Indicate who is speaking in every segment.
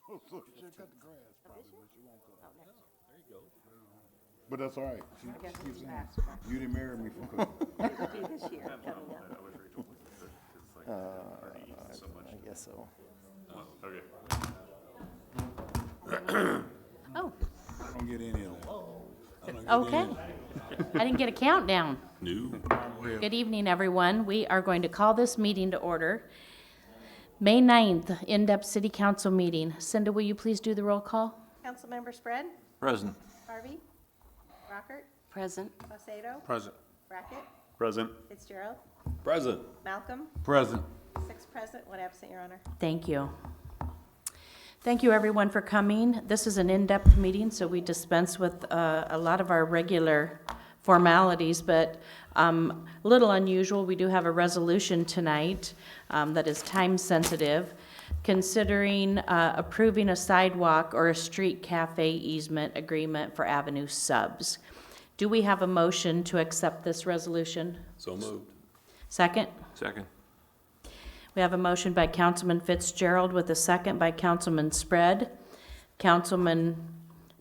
Speaker 1: So she'll cut the grass probably, but she won't cut.
Speaker 2: Oh, next year.
Speaker 3: There you go.
Speaker 1: But that's all right. She
Speaker 2: guess
Speaker 1: keeps
Speaker 2: it's
Speaker 1: saying,
Speaker 2: fast track.
Speaker 1: you didn't marry me for cooking.
Speaker 2: It'll be this year, coming up.
Speaker 3: I wish Rachel was there, 'cause it's like, already eaten so much.
Speaker 4: I guess so.
Speaker 3: Oh, okay.
Speaker 2: Oh,
Speaker 1: I don't get any of them.
Speaker 2: okay. I didn't get a countdown.
Speaker 3: New.
Speaker 2: Good evening, everyone. We are going to call this meeting to order. May 9th, in-depth city council meeting. Cinda, will you please do the roll call?
Speaker 5: Councilmember Spread,
Speaker 4: Present.
Speaker 5: Harvey, Rockert,
Speaker 2: Present.
Speaker 5: Saucedo,
Speaker 1: Present.
Speaker 5: Brackett,
Speaker 3: Present.
Speaker 5: Fitzgerald,
Speaker 3: Present.
Speaker 5: Malcolm,
Speaker 1: Present.
Speaker 5: 6 present, 1 absent, Your Honor.
Speaker 2: Thank you. Thank you, everyone, for coming. This is an in-depth meeting, so we dispense with a lot of our regular formalities, but a little unusual. We do have a resolution tonight that is time-sensitive, considering approving a sidewalk or a street cafe easement agreement for Avenue Subs. Do we have a motion to accept this resolution?
Speaker 3: So moved.
Speaker 2: Second?
Speaker 4: Second.
Speaker 2: We have a motion by Councilman Fitzgerald with a second by Councilman Spread. Councilman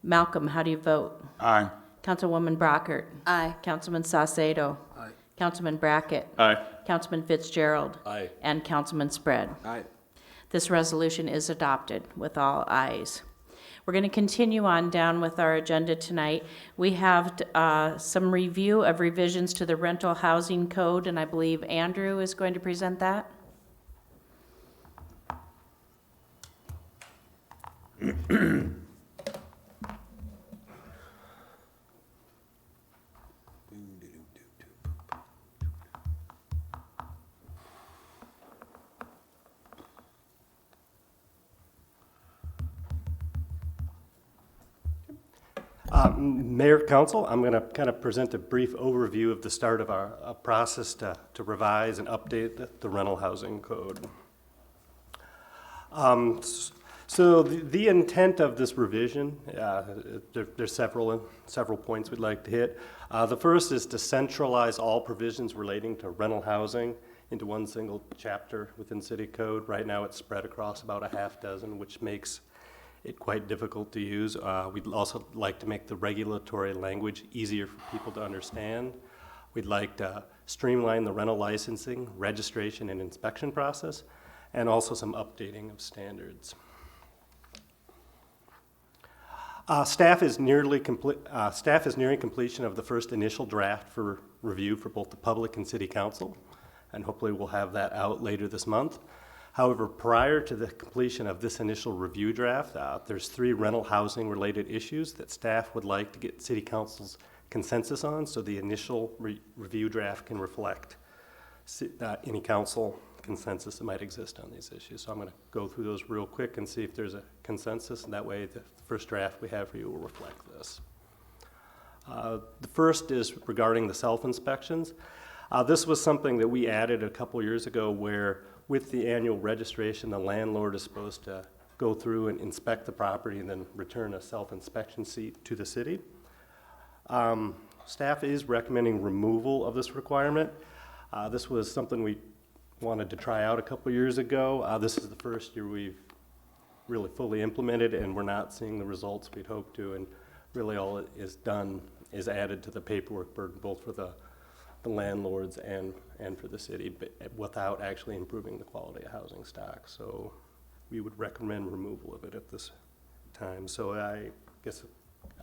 Speaker 2: Malcolm, how do you vote?
Speaker 1: Aye.
Speaker 2: Councilwoman Brockert.
Speaker 5: Aye.
Speaker 2: Councilman Saucedo.
Speaker 1: Aye.
Speaker 2: Councilman Brackett.
Speaker 3: Aye.
Speaker 2: Councilman Fitzgerald.
Speaker 3: Aye.
Speaker 2: And Councilman Spread.
Speaker 4: Aye.
Speaker 2: This resolution is adopted with all ayes. We're going to continue on down with our agenda tonight. We have some review of revisions to the rental housing code, and I believe Andrew is going to present that.
Speaker 6: Mayor, Council, I'm going to kind of present a brief overview of the start of our process to revise and update the rental housing code. So the intent of this revision, there's several points we'd like to hit. The first is to centralize all provisions relating to rental housing into one single chapter within city code. Right now it's spread across about a half dozen, which makes it quite difficult to use. We'd also like to make the regulatory language easier for people to understand. We'd like to streamline the rental licensing, registration, and inspection process, and also some updating of standards. Staff is nearing completion of the first initial draft for review for both the public and city council, and hopefully we'll have that out later this month. However, prior to the completion of this initial review draft, there's 3 rental housing related issues that staff would like to get city council's consensus on, so the initial review draft can reflect any council consensus that might exist on these issues. So I'm going to go through those real quick and see if there's a consensus, and that way the first draft we have for you will reflect this. The first is regarding the self-inspections. This was something that we added a couple years ago where with the annual registration, the landlord is supposed to go through and inspect the property and then return a self-inspection sheet to the city. Staff is recommending removal of this requirement. This was something we wanted to try out a couple years ago. This is the first year we've really fully implemented, and we're not seeing the results we'd hoped to, and really all it is done is added to the paperwork burden, both for the landlords and for the city, but without actually improving the quality of housing stock. So we would recommend removal of it at this time. So I guess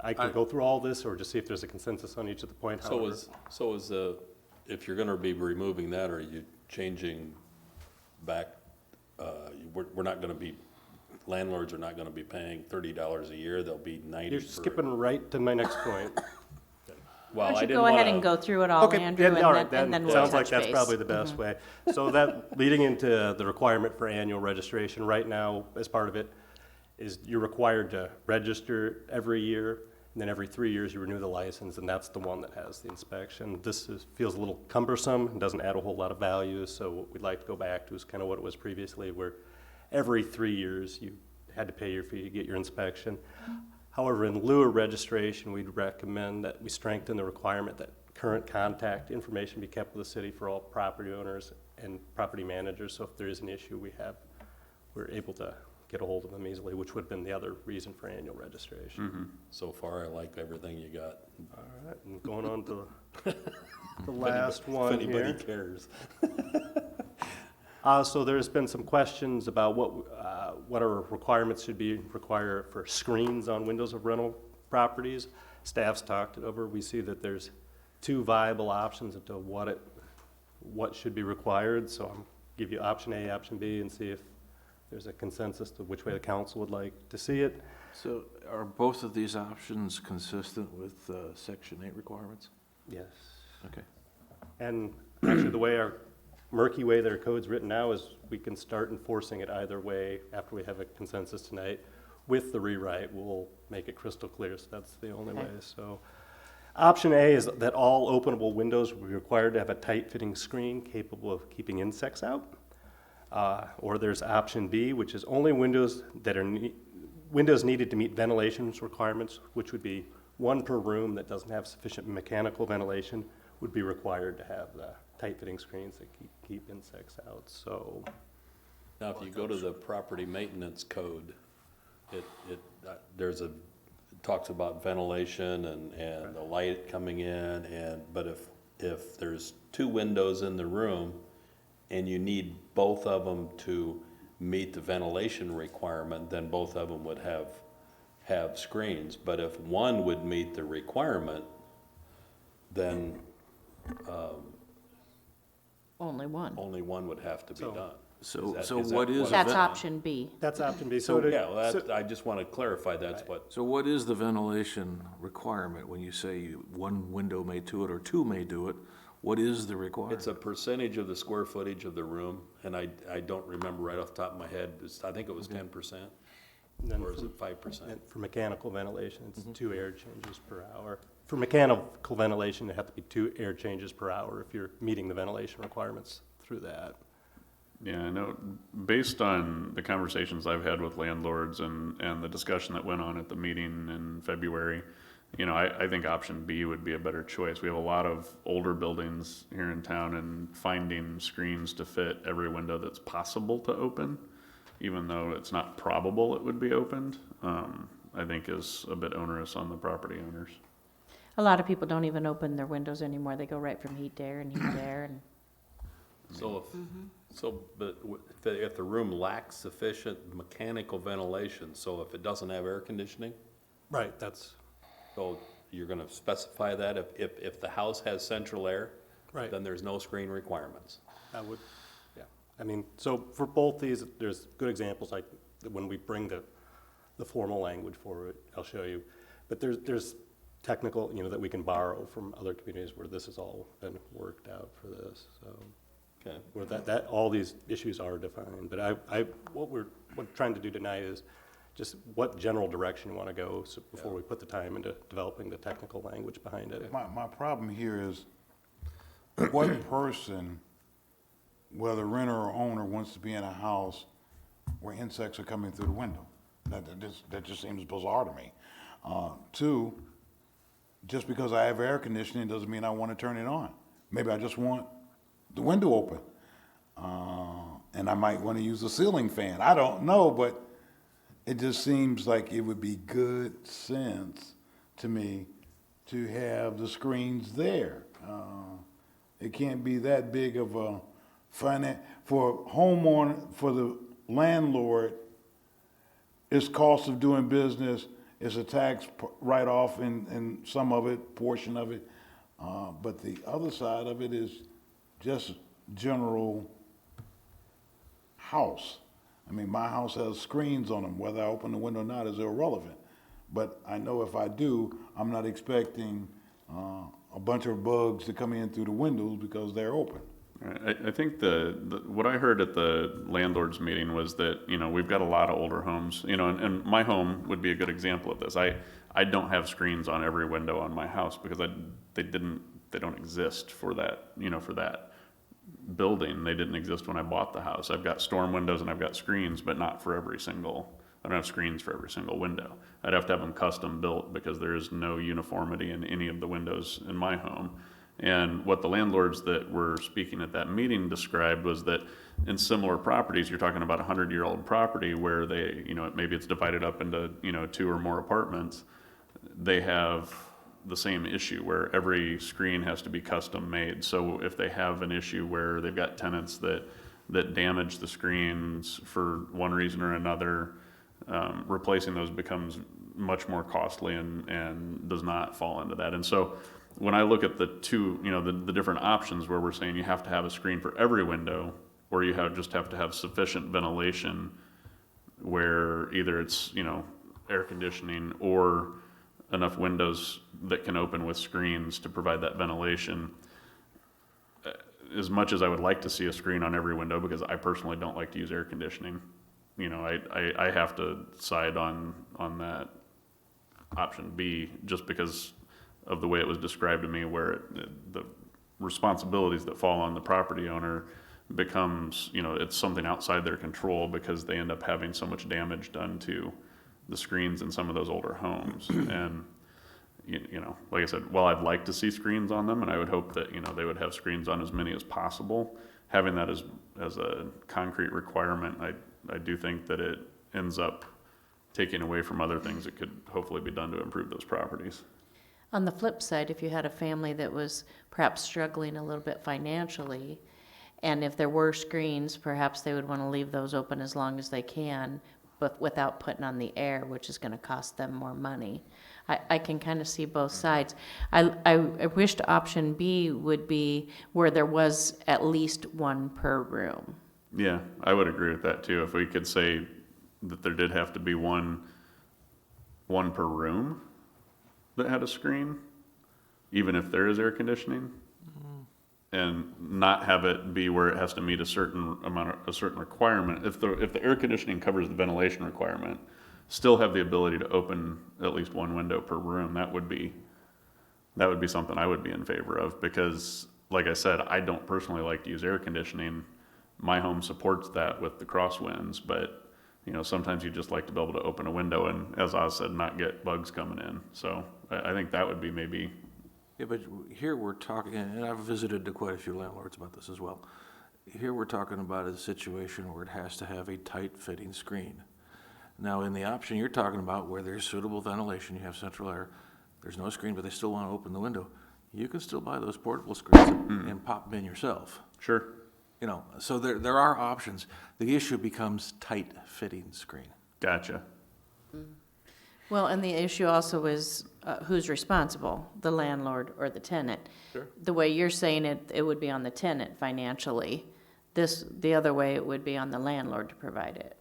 Speaker 6: I can go through all this or just see if there's a consensus on each of the points.
Speaker 3: If you're gonna be removing that, are you changing back, we're not gonna be, landlords are not gonna be paying $30 a year, they'll be 90.
Speaker 6: You're skipping right to my next point.
Speaker 2: Why don't you go ahead and go through it all, Andrew, and then we'll
Speaker 6: sounds like
Speaker 2: touch
Speaker 6: that's
Speaker 2: base.
Speaker 6: probably the best way. So that, leading into the requirement for annual registration, right now, as part of it, is you're required to register every year, and then every 3 years you renew the license, and that's the one that has the inspection. Feels a little cumbersome and doesn't add a whole lot of value, so what we'd like to go back to is kind of what it was previously, where every 3 years you had to pay your fee to get your inspection. However, in lieu of registration, we'd recommend that we strengthen the requirement that current contact information be kept with the city for all property owners and property managers. So if there is an issue, we're able to get a hold of them easily, which would have been the other reason for annual registration.
Speaker 3: So far, I like everything you got.
Speaker 6: All right, and going on to the last one
Speaker 3: If anybody
Speaker 6: here.
Speaker 3: cares.
Speaker 6: So there's been some questions about what our requirements should be required for screens on windows of rental properties. Staff's talked it over. We see that there's two viable options as to what should be required. So I'll give you option A, option B, and see if there's a consensus to which way the council would like to see it.
Speaker 4: So are both of these options consistent with Section 8 requirements?
Speaker 6: Yes.
Speaker 4: Okay.
Speaker 6: And actually, the way our murky way that our code's written now is we can start enforcing it either way after we have a consensus tonight. With the rewrite, we'll make it crystal clear, so that's the only way. So option A is that all openable windows will be required to have a tight-fitting screen capable of keeping insects out. Or there's option B, which is only windows that are windows needed to meet ventilation requirements, which would be one per room that doesn't have sufficient mechanical ventilation, would be required to have the tight-fitting screens that keep insects out. So
Speaker 3: Now, if you go to the property maintenance code, it talks about ventilation and the light coming in, but if there's two windows in the room and you need both of them to meet the ventilation requirement, then both of them would have screens. But if one would meet the requirement, then
Speaker 2: Only one.
Speaker 3: only one would have to be
Speaker 6: So-
Speaker 3: done.
Speaker 4: So
Speaker 3: that-
Speaker 4: so
Speaker 3: is that
Speaker 4: what is?
Speaker 3: what-
Speaker 4: the
Speaker 2: That's
Speaker 4: ven-
Speaker 2: option B.
Speaker 6: that's option B.
Speaker 4: So-
Speaker 3: Yeah, well, I just want to clarify that's what,
Speaker 4: So what is the ventilation requirement when you say one window may do it or two may do it? What is the requirement?
Speaker 3: it's a percentage of the square footage of the room, and I don't remember right off the top of my head, I think it was 10%,
Speaker 6: And then
Speaker 3: or is
Speaker 6: for-
Speaker 3: it 5%?
Speaker 6: and for mechanical ventilation, it's 2 air changes per hour. For mechanical ventilation, it have to be 2 air changes per hour if you're meeting the ventilation requirements through that.
Speaker 7: Yeah, I know, based on the conversations I've had with landlords and the discussion that went on at the meeting in February, I think option B would be a better choice. We have a lot of older buildings here in town, and finding screens to fit every window that's possible to open, even though it's not probable it would be opened, I think is a bit onerous on the property owners.
Speaker 2: A lot of people don't even open their windows anymore. They go right from heat to air and heat to air. And
Speaker 3: So if the room lacks sufficient mechanical ventilation, so if it doesn't have air conditioning,
Speaker 6: Right, that's,
Speaker 3: so you're going to specify that if the house has central air,
Speaker 6: right,
Speaker 3: then there's no screen requirements.
Speaker 6: that would, yeah. I mean, so for both these, there's good examples, like when we bring the formal language forward, I'll show you. But there's technical, that we can borrow from other communities where this has all been worked out for this, so.
Speaker 3: Okay.
Speaker 6: Where that all these issues are defined, but what we're trying to do tonight is just what general direction you want to go, so before we put the time into developing the technical language behind it.
Speaker 1: My problem here is what person, whether renter or owner, wants to be in a house where insects are coming through the window? That just seems bizarre to me. Two, just because I have air conditioning doesn't mean I want to turn it on. Maybe I just want the window open. And I might want to use a ceiling fan. I don't know, but it just seems like it would be good sense to me to have the screens there. It can't be that big of a for homeowner, for the landlord, it's cost of doing business, it's a tax write-off in some of it, portion of it. But the other side of it is just general house. I mean, my house has screens on them. Whether I open the window or not is irrelevant. But I know if I do, I'm not expecting a bunch of bugs to come in through the windows because they're open.
Speaker 7: I think what I heard at the landlords meeting was that, we've got a lot of older homes, and my home would be a good example of this. I don't have screens on every window on my house because they don't exist for that, for that building. They didn't exist when I bought the house. I've got storm windows and I've got screens, but not for every single, I don't have screens for every single window. I'd have to have them custom built because there is no uniformity in any of the windows in my home. And what the landlords that were speaking at that meeting described was that in similar properties, you're talking about a 100-year-old property where they, maybe it's divided up into, 2 or more apartments. They have the same issue where every screen has to be custom made. So if they have an issue where they've got tenants that damage the screens for one reason or another, replacing those becomes much more costly and does not fall into that. And so when I look at the two, the different options where we're saying you have to have a screen for every window, or you just have to have sufficient ventilation where either it's, air conditioning or enough windows that can open with screens to provide that ventilation. As much as I would like to see a screen on every window, because I personally don't like to use air conditioning, I have to side on that option B, just because of the way it was described to me, where the responsibilities that fall on the property owner becomes, it's something outside their control because they end up having so much damage done to the screens in some of those older homes. And, like I said, while I'd like to see screens on them, and I would hope that, they would have screens on as many as possible, having that as a concrete requirement, I do think that it ends up taking away from other things that could hopefully be done to improve those properties.
Speaker 2: On the flip side, if you had a family that was perhaps struggling a little bit financially, and if there were screens, perhaps they would want to leave those open as long as they can, but without putting on the air, which is going to cost them more money. I can kind of see both sides. I wished option B would be where there was at least one per room.
Speaker 7: Yeah, I would agree with that too. If we could say that there did have to be one per room that had a screen, even if there is air conditioning, and not have it be where it has to meet a certain requirement. If the air conditioning covers the ventilation requirement, still have the ability to open at least one window per room. That would be something I would be in favor of, because like I said, I don't personally like to use air conditioning. My home supports that with the crosswinds, but sometimes you just like to be able to open a window and, as Oz said, not get bugs coming in. So I think that would be maybe.
Speaker 4: Yeah, but here we're talking, and I've visited to quite a few landlords about this as well. Here we're talking about a situation where it has to have a tight-fitting screen. Now, in the option you're talking about, where there's suitable ventilation, you have central air, there's no screen, but they still want to open the window, you can still buy those portable screens and pop them in yourself.
Speaker 7: Sure.
Speaker 4: So there are options. The issue becomes tight-fitting screen.
Speaker 7: Gotcha.
Speaker 2: Well, and the issue also is who's responsible, the landlord or the tenant.
Speaker 4: Sure.
Speaker 2: The way you're saying it, it would be on the tenant financially. The other way, it would be on the landlord to provide it.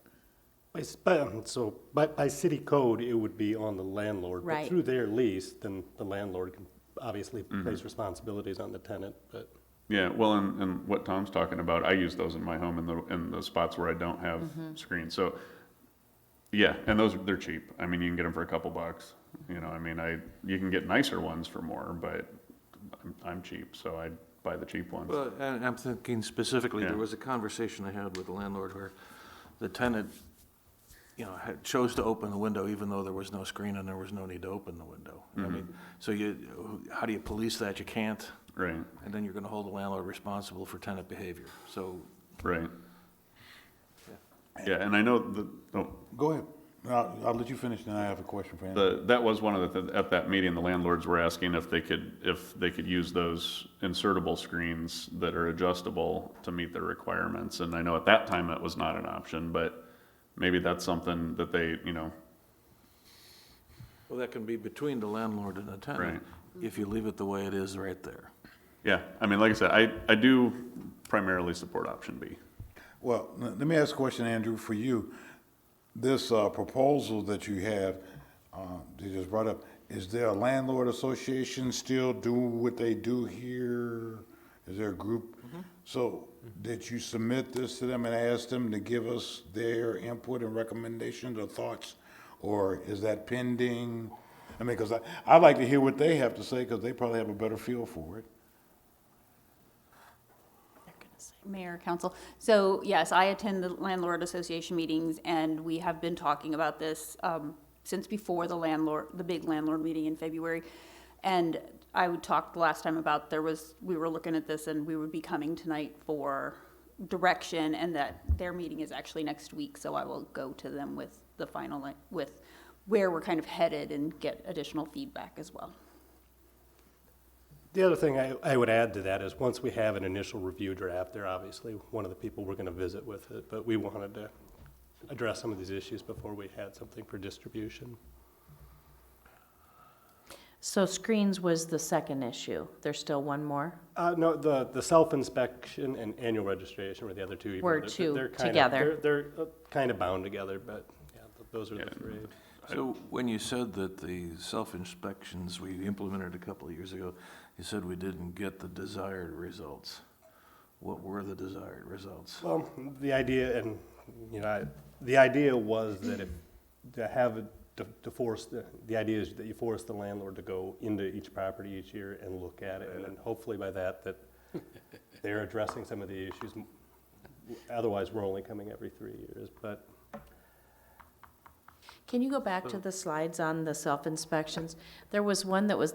Speaker 6: By city code, it would be on the landlord.
Speaker 2: Right.
Speaker 6: But through their lease, then the landlord can obviously place responsibilities on the tenant, but.
Speaker 7: Yeah, well, and what Tom's talking about, I use those in my home in the spots where I don't have screens. So, yeah, and they're cheap. I mean, you can get them for a couple bucks. You can get nicer ones for more, but I'm cheap, so I buy the cheap ones.
Speaker 4: Well, and I'm thinking specifically,
Speaker 7: Yeah.
Speaker 4: there was a conversation I had with the landlord where the tenant, chose to open the window even though there was no screen and there was no need to open the window. I mean, so how do you police that? You can't.
Speaker 7: Right,
Speaker 4: And then you're going to hold the landlord responsible for tenant behavior. So,
Speaker 7: right. Yeah, and I know
Speaker 1: Go ahead. I'll let you finish, then I have a question for you.
Speaker 7: that was one of at that meeting, the landlords were asking if they could use those insertable screens that are adjustable to meet their requirements. And I know at that time that was not an option, but maybe that's something that they,
Speaker 4: well, that can be between the landlord and the tenant if you leave it the way it is right there.
Speaker 7: Yeah, I mean, like I said, I do primarily support option B.
Speaker 1: Well, let me ask a question, Andrew, for you. This proposal that you have, you just brought up, is there a landlord association still do what they do here? Is there a group? So did you submit this to them and ask them to give us their input and recommendations or thoughts? Or is that pending? I mean, because I'd like to hear what they have to say, because they probably have a better feel for it.
Speaker 8: Mayor, council. So yes, I attend the landlord association meetings, and we have been talking about this since before the big landlord meeting in February. And I would talk the last time about we were looking at this and we would be coming tonight for direction, and that their meeting is actually next week, so I will go to them with the final, with where we're kind of headed and get additional feedback as well.
Speaker 6: The other thing I would add to that is once we have an initial review draft, they're obviously one of the people we're going to visit with it, but we wanted to address some of these issues before we had something for distribution.
Speaker 2: So screens was the second issue. There's still one more?
Speaker 6: No, the self-inspection and annual registration were the other two.
Speaker 2: Were
Speaker 6: They're
Speaker 2: two
Speaker 6: kind of-
Speaker 2: together.
Speaker 6: They're kind of bound together, but yeah, those are the three.
Speaker 4: So when you said that the self-inspections we implemented a couple of years ago, you said we didn't get the desired results. What were the desired results?
Speaker 6: Well, the idea, and, you know, the idea was that if, to have, to force, the idea is that you force the landlord to go into each property each year and look at it, and then hopefully by that they're addressing some of the issues. Otherwise, we're only coming every 3 years, but.
Speaker 2: Can you go back to the slides on the self-inspections? There was one that was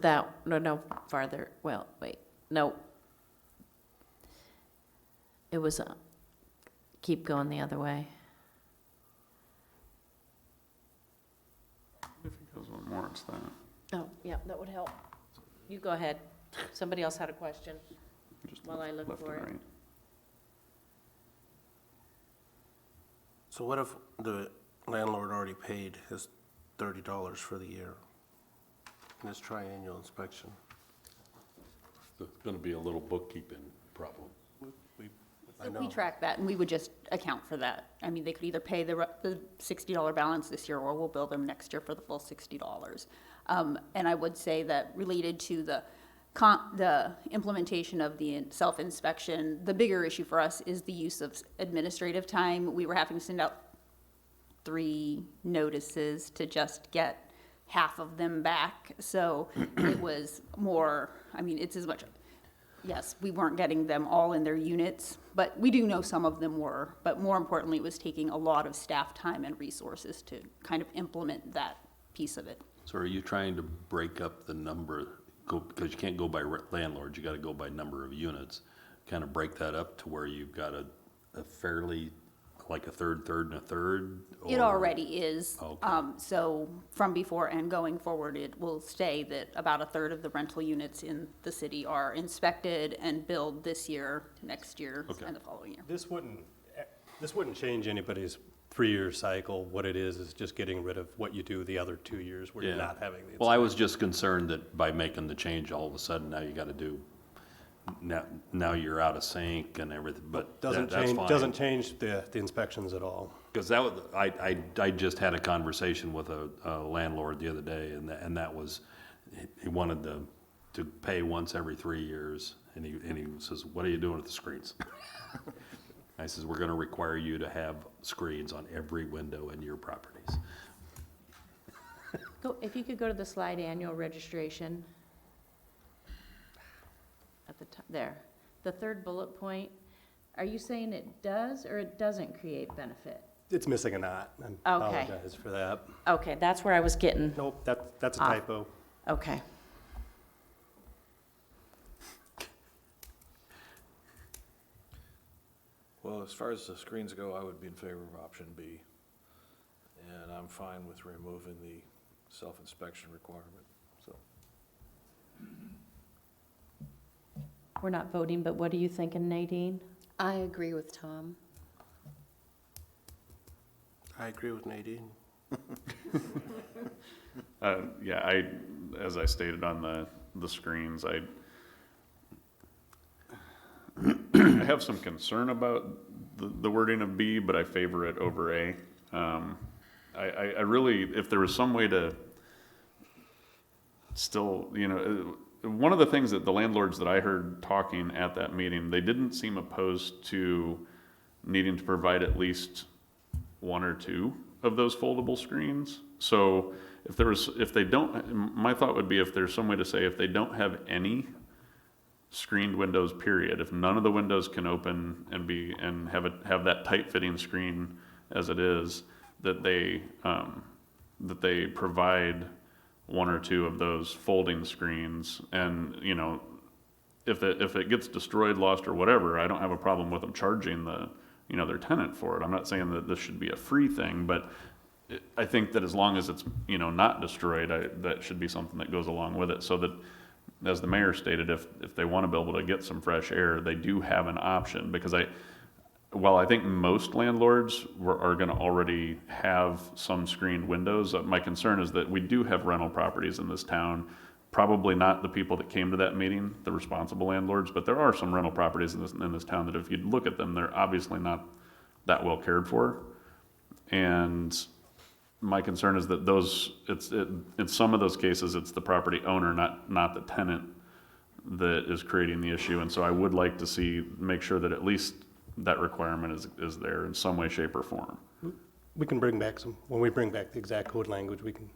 Speaker 2: farther, well, wait, no. It was, keep going the other way.
Speaker 7: If it goes one more, it's that.
Speaker 2: Oh, yeah, that would help. You go ahead. Somebody else had a question
Speaker 7: Just
Speaker 2: while I look
Speaker 7: left
Speaker 2: for
Speaker 7: and
Speaker 2: it.
Speaker 7: right.
Speaker 9: So what if the landlord already paid his $30 for the year in his triennial inspection?
Speaker 3: There's gonna be a little bookkeeping problem.
Speaker 9: I know.
Speaker 8: We track that, and we would just account for that. I mean, they could either pay the $60 balance this year, or we'll bill them next year for the full $60. And I would say that related to the implementation of the self-inspection, the bigger issue for us is the use of administrative time. We were having to send out 3 notices to just get half of them back. So it was more, I mean, it's as much, yes, we weren't getting them all in their units, but we do know some of them were. But more importantly, it was taking a lot of staff time and resources to kind of implement that piece of it.
Speaker 3: So are you trying to break up the number, because you can't go by landlords, you gotta go by number of units, kind of break that up to where you've got a fairly, like a third, and a third?
Speaker 8: It
Speaker 3: or-
Speaker 8: already is.
Speaker 3: Okay.
Speaker 8: So from before and going forward, it will stay that about a third of the rental units in the city are inspected and billed this year, next year,
Speaker 3: Okay.
Speaker 8: and the following year.
Speaker 6: This wouldn't change anybody's 3-year cycle. What it is just getting rid of what you do the other 2 years where you're
Speaker 3: Yeah.
Speaker 6: not having the.
Speaker 3: Well, I was just concerned that by making the change, all of a sudden now you gotta do, now you're out of sync and everything, but
Speaker 6: Doesn't
Speaker 3: that's
Speaker 6: change,
Speaker 3: fine.
Speaker 6: doesn't change the inspections at all.
Speaker 3: Because that was, I just had a conversation with a landlord the other day, and that was, he wanted to pay once every 3 years, and he says, what are you doing with the screens? I says, we're gonna require you to have screens on every window in your properties.
Speaker 2: If you could go to the slide, annual registration. At the top, there. The third bullet point, are you saying it does or it doesn't create benefit?
Speaker 6: It's missing a knot. I apologize for that.
Speaker 2: Okay, that's where I was getting,
Speaker 6: Nope, that's a
Speaker 2: Ah.
Speaker 6: typo.
Speaker 2: okay.
Speaker 4: Well, as far as the screens go, I would be in favor of option B. And I'm fine with removing the self-inspection requirement, so.
Speaker 2: We're not voting, but what are you thinking, Nadine?
Speaker 10: I agree with Tom.
Speaker 9: I agree with Nadine.
Speaker 7: Yeah, as I stated on the screens, I have some concern about the wording of B, but I favor it over A. I really, if there was some way to still, one of the things that the landlords that I heard talking at that meeting, they didn't seem opposed to needing to provide at least 1 or 2 of those foldable screens. So if they don't, my thought would be if there's some way to say if they don't have any screened windows, period, if none of the windows can open and have that tight fitting screen as it is, that they provide one or two of those folding screens. And, you know, if it gets destroyed, lost, or whatever, I don't have a problem with them charging their tenant for it. I'm not saying that this should be a free thing, but I think that as long as it's, not destroyed, that should be something that goes along with it, so that, as the mayor stated, if they want to be able to get some fresh air, they do have an option. Because while I think most landlords are going to already have some screened windows, my concern is that we do have rental properties in this town. Probably not the people that came to that meeting, the responsible landlords, but there are some rental properties in this town that if you look at them, they're obviously not that well cared for. And my concern is that in some of those cases, it's the property owner, not the tenant, that is creating the issue. And so I would like to make sure that at least that requirement is there in some way, shape, or form.
Speaker 6: We can bring back when we bring back the exact code language, we can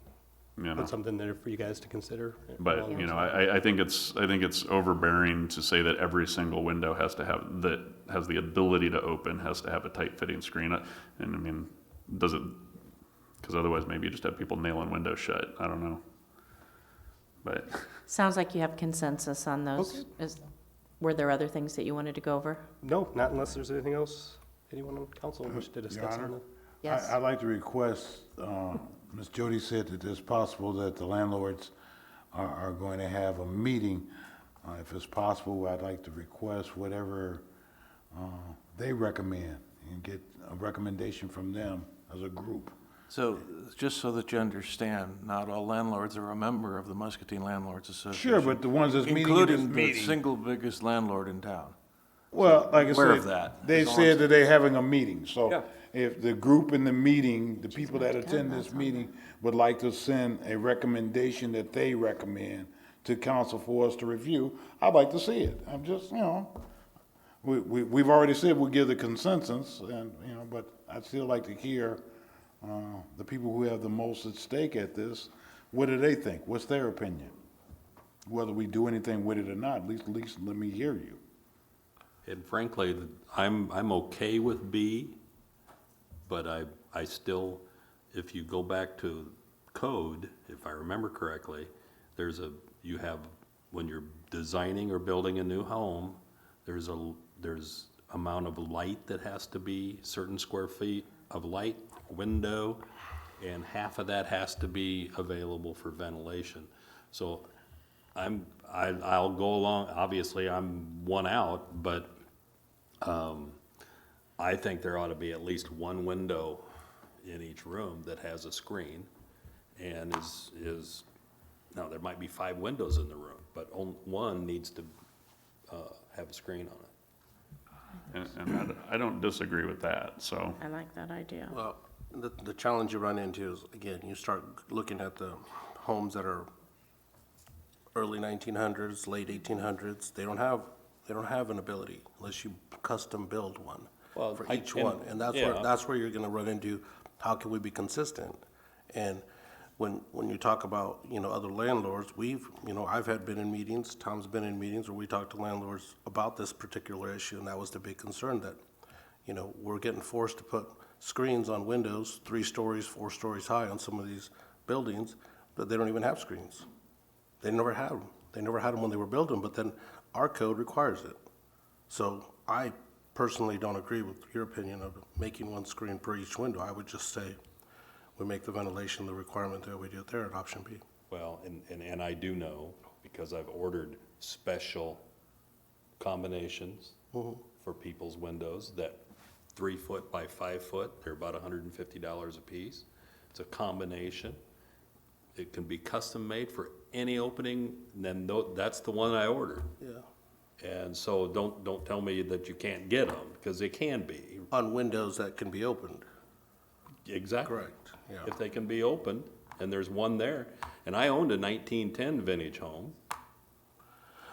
Speaker 7: You know?
Speaker 6: put something there for you guys to consider.
Speaker 7: But, I think it's overbearing to say that every single window has the ability to open, has to have a tight fitting screen. And I mean, does it, because otherwise maybe you just have people nailing windows shut. I don't know. But
Speaker 2: Sounds like you have consensus on those.
Speaker 6: Okay.
Speaker 2: Were there other things that you wanted to go over?
Speaker 6: No, not unless there's anything else anyone on council wish to discuss
Speaker 1: Honor?
Speaker 6: on that.
Speaker 2: Yes.
Speaker 1: I'd like to request, Ms. Jody said that it's possible that the landlords are going to have a meeting. If it's possible, I'd like to request whatever they recommend and get a recommendation from them as a group.
Speaker 4: So, just so that you understand, not all landlords are a member of the Muscatine Landlords Association.
Speaker 1: Sure, but the ones that's meeting at this
Speaker 4: Including the
Speaker 1: meeting.
Speaker 4: single biggest landlord in town.
Speaker 1: Well, like I
Speaker 4: aware of
Speaker 1: said,
Speaker 4: that,
Speaker 1: they
Speaker 4: is all
Speaker 1: said
Speaker 4: I'm-
Speaker 1: that they're having a meeting,
Speaker 4: Yeah.
Speaker 1: so if the group in the meeting, the people that attend this meeting would like to send a recommendation that they recommend to council for us to review, I'd like to see it. I'm just, we've already said we'll give the consensus and, but I'd still like to hear, the people who have the most at stake at this, what do they think? What's their opinion? Whether we do anything with it or not, at least let me hear you.
Speaker 3: And frankly, I'm okay with B, but I still, if you go back to code, if I remember correctly, when you're designing or building a new home, there's amount of light that has to be, certain square feet of light, window, and half of that has to be available for ventilation. So I'll go along, obviously I'm one out, but I think there ought to be at least one window in each room that has a screen and now there might be 5 windows in the room, but one needs to have a screen on it.
Speaker 7: and I don't disagree with that, so.
Speaker 2: I like that idea.
Speaker 9: Well, the challenge you run into is, again, you start looking at the homes that are early 1900s, late 1800s. They don't have an ability unless you custom build one
Speaker 3: Well,
Speaker 9: for
Speaker 3: I-
Speaker 9: each
Speaker 3: and-
Speaker 9: one. And
Speaker 3: yeah.
Speaker 9: that's where you're gonna run into, how can we be consistent? And when you talk about, other landlords, I've been in meetings, Tom's been in meetings where we talked to landlords about this particular issue, and that was the big concern that, we're getting forced to put screens on windows 3 stories, 4 stories high on some of these buildings, but they don't even have screens. They never had them. They never had them when they were building, but then our code requires it. So I personally don't agree with your opinion of making one screen per each window. I would just say we make the ventilation the requirement that we do it there at option B.
Speaker 3: Well, and I do know, because I've ordered special combinations for people's windows that 3 foot by 5 foot, they're about $150 a piece. It's a combination. It can be custom made for any opening, and then that's the one I ordered.
Speaker 9: Yeah.
Speaker 3: And so don't tell me that you can't get them, because they can be.
Speaker 9: On windows that can be opened.
Speaker 3: Exactly.
Speaker 9: Correct, yeah.
Speaker 3: If they can be opened, and there's one there. And I owned a 1910 vintage home,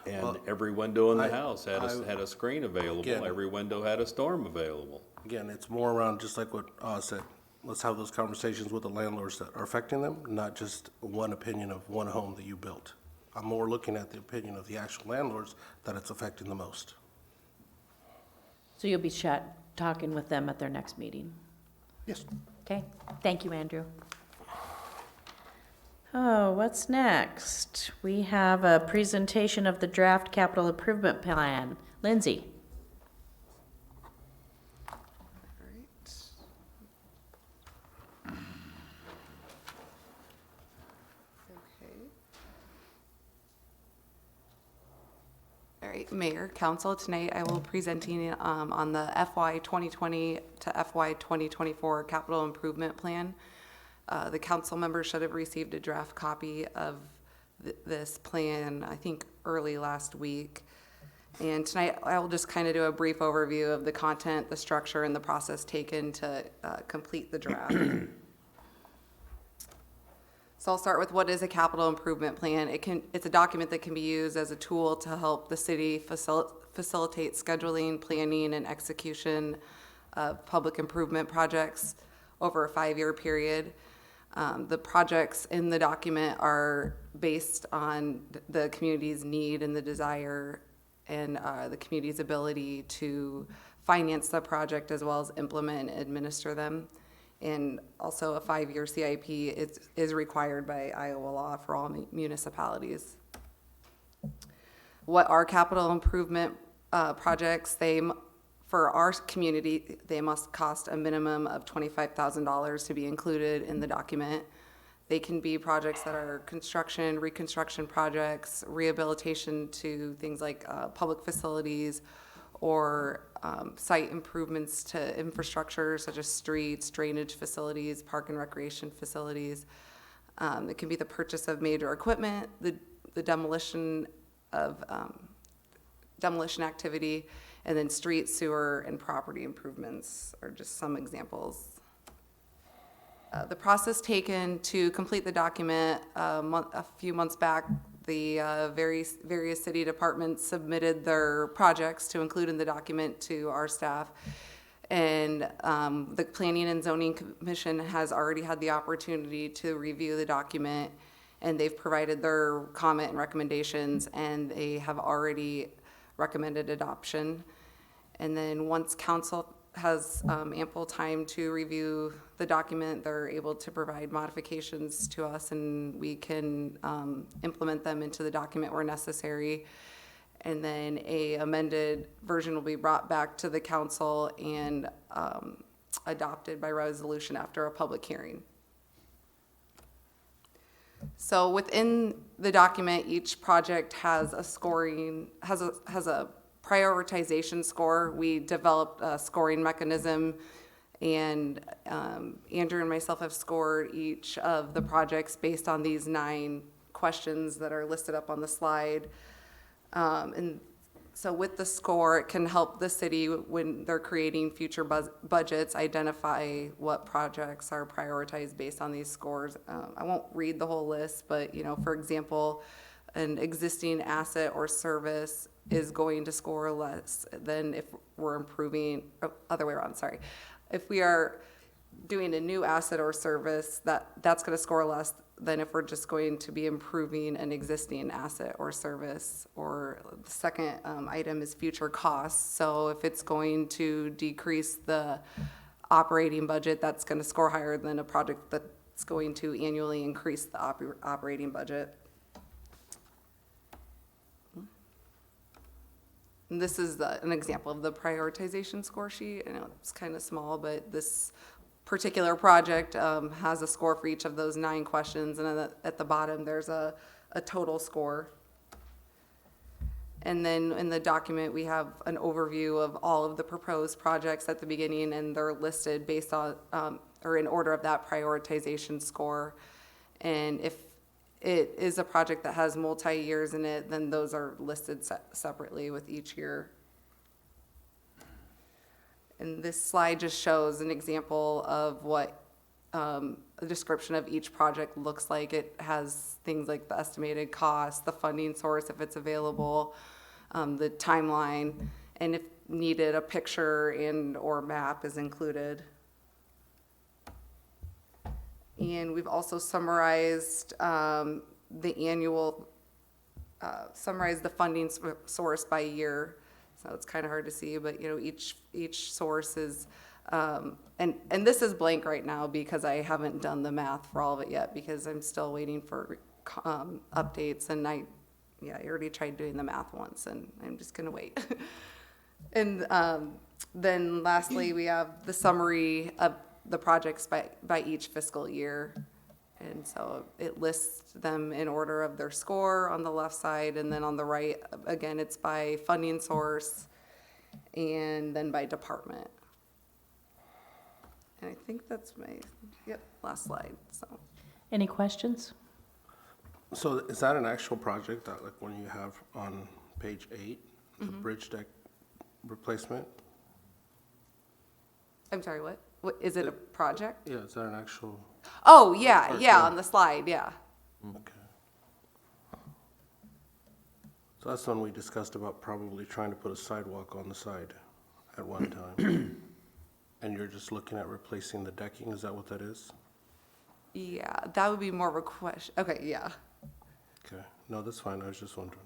Speaker 3: and
Speaker 9: Well,
Speaker 3: every window in the
Speaker 9: I-
Speaker 3: house had a screen available.
Speaker 9: Again-
Speaker 3: Every window had a storm available.
Speaker 9: Again, it's more around, just like what Oz said, let's have those conversations with the landlords that are affecting them, not just one opinion of one home that you built. I'm more looking at the opinion of the actual landlords that it's affecting the most.
Speaker 2: So you'll be talking with them at their next meeting?
Speaker 9: Yes.
Speaker 2: Okay, thank you, Andrew. Oh, what's next? We have a presentation of the draft capital improvement plan. Lindsay?
Speaker 11: All right, Mayor, Council, tonight I will be presenting on the FY 2020 to FY 2024 Capital Improvement Plan. The council members should have received a draft copy of this plan, I think, early last week. And tonight I will just kind of do a brief overview of the content, the structure, and the process taken to complete the draft. So I'll start with what is a capital improvement plan. It's a document that can be used as a tool to help the city facilitate scheduling, planning, and execution of public improvement projects over a 5-year period. The projects in the document are based on the community's need and the desire and the community's ability to finance the project as well as implement and administer them. And also a 5-year CIP is required by Iowa law for all municipalities. What are capital improvement projects? For our community, they must cost a minimum of $25,000 to be included in the document. They can be projects that are construction, reconstruction projects, rehabilitation to things like public facilities, or site improvements to infrastructure such as streets, drainage facilities, park and recreation facilities. It can be the purchase of major equipment, the demolition of demolition activity, and then street, sewer, and property improvements are just some examples. The process taken to complete the document, a few months back, the various city departments submitted their projects to include in the document to our staff. And the Planning and Zoning Commission has already had the opportunity to review the document, and they've provided their comment and recommendations, and they have already recommended adoption. And then once council has ample time to review the document, they're able to provide modifications to us, and we can implement them into the document where necessary. And then a amended version will be brought back to the council and adopted by resolution after a public hearing. So within the document, each project has a scoring, has a prioritization score. We developed a scoring mechanism, and Andrew and myself have scored each of the projects based on these 9 questions that are listed up on the slide. And so with the score, it can help the city when they're creating future budgets identify what projects are prioritized based on these scores. I won't read the whole list, but for example, an existing asset or service is going to score less than if we're improving, other way around, sorry. If we are doing a new asset or service, that's going to score less than if we're just going to be improving an existing asset or service. Or the second item is future costs. So if it's going to decrease the operating budget, that's going to score higher than a project that's going to annually increase the operating budget. And this is an example of the prioritization score sheet. I know it's kind of small, but this particular project has a score for each of those 9 questions, and at the bottom there's a total score. And then in the document we have an overview of all of the proposed projects at the beginning, and they're listed based on or in order of that prioritization score. And if it is a project that has multi-years in it, then those are listed separately with each year. And this slide just shows an example of what a description of each project looks like. It has things like the estimated cost, the funding source if it's available, the timeline, and if needed, a picture and or map is included. And we've also summarized summarized the funding source by year. So it's kind of hard to see, but each source is And this is blank right now because I haven't done the math for all of it yet because I'm still waiting for updates, and I already tried doing the math once, and I'm just gonna wait. And then lastly, we have the summary of the projects by each fiscal year. And so it lists them in order of their score on the left side, and then on the right, again, it's by funding source and then by department. And I think that's my, last slide, so.
Speaker 2: Any questions?
Speaker 9: So is that an actual project that, like, when you have on page 8, the bridge deck replacement?
Speaker 11: I'm sorry, what? What, is it a project?
Speaker 9: Yeah, is that an actual?
Speaker 11: Oh, yeah, on the slide, yeah.
Speaker 9: Okay. So that's when we discussed about probably trying to put a sidewalk on the side at one time. And you're just looking at replacing the decking, is that what that is?
Speaker 11: Yeah, that would be more of a question. Okay, yeah.
Speaker 9: Okay, no, that's fine, I was just wondering.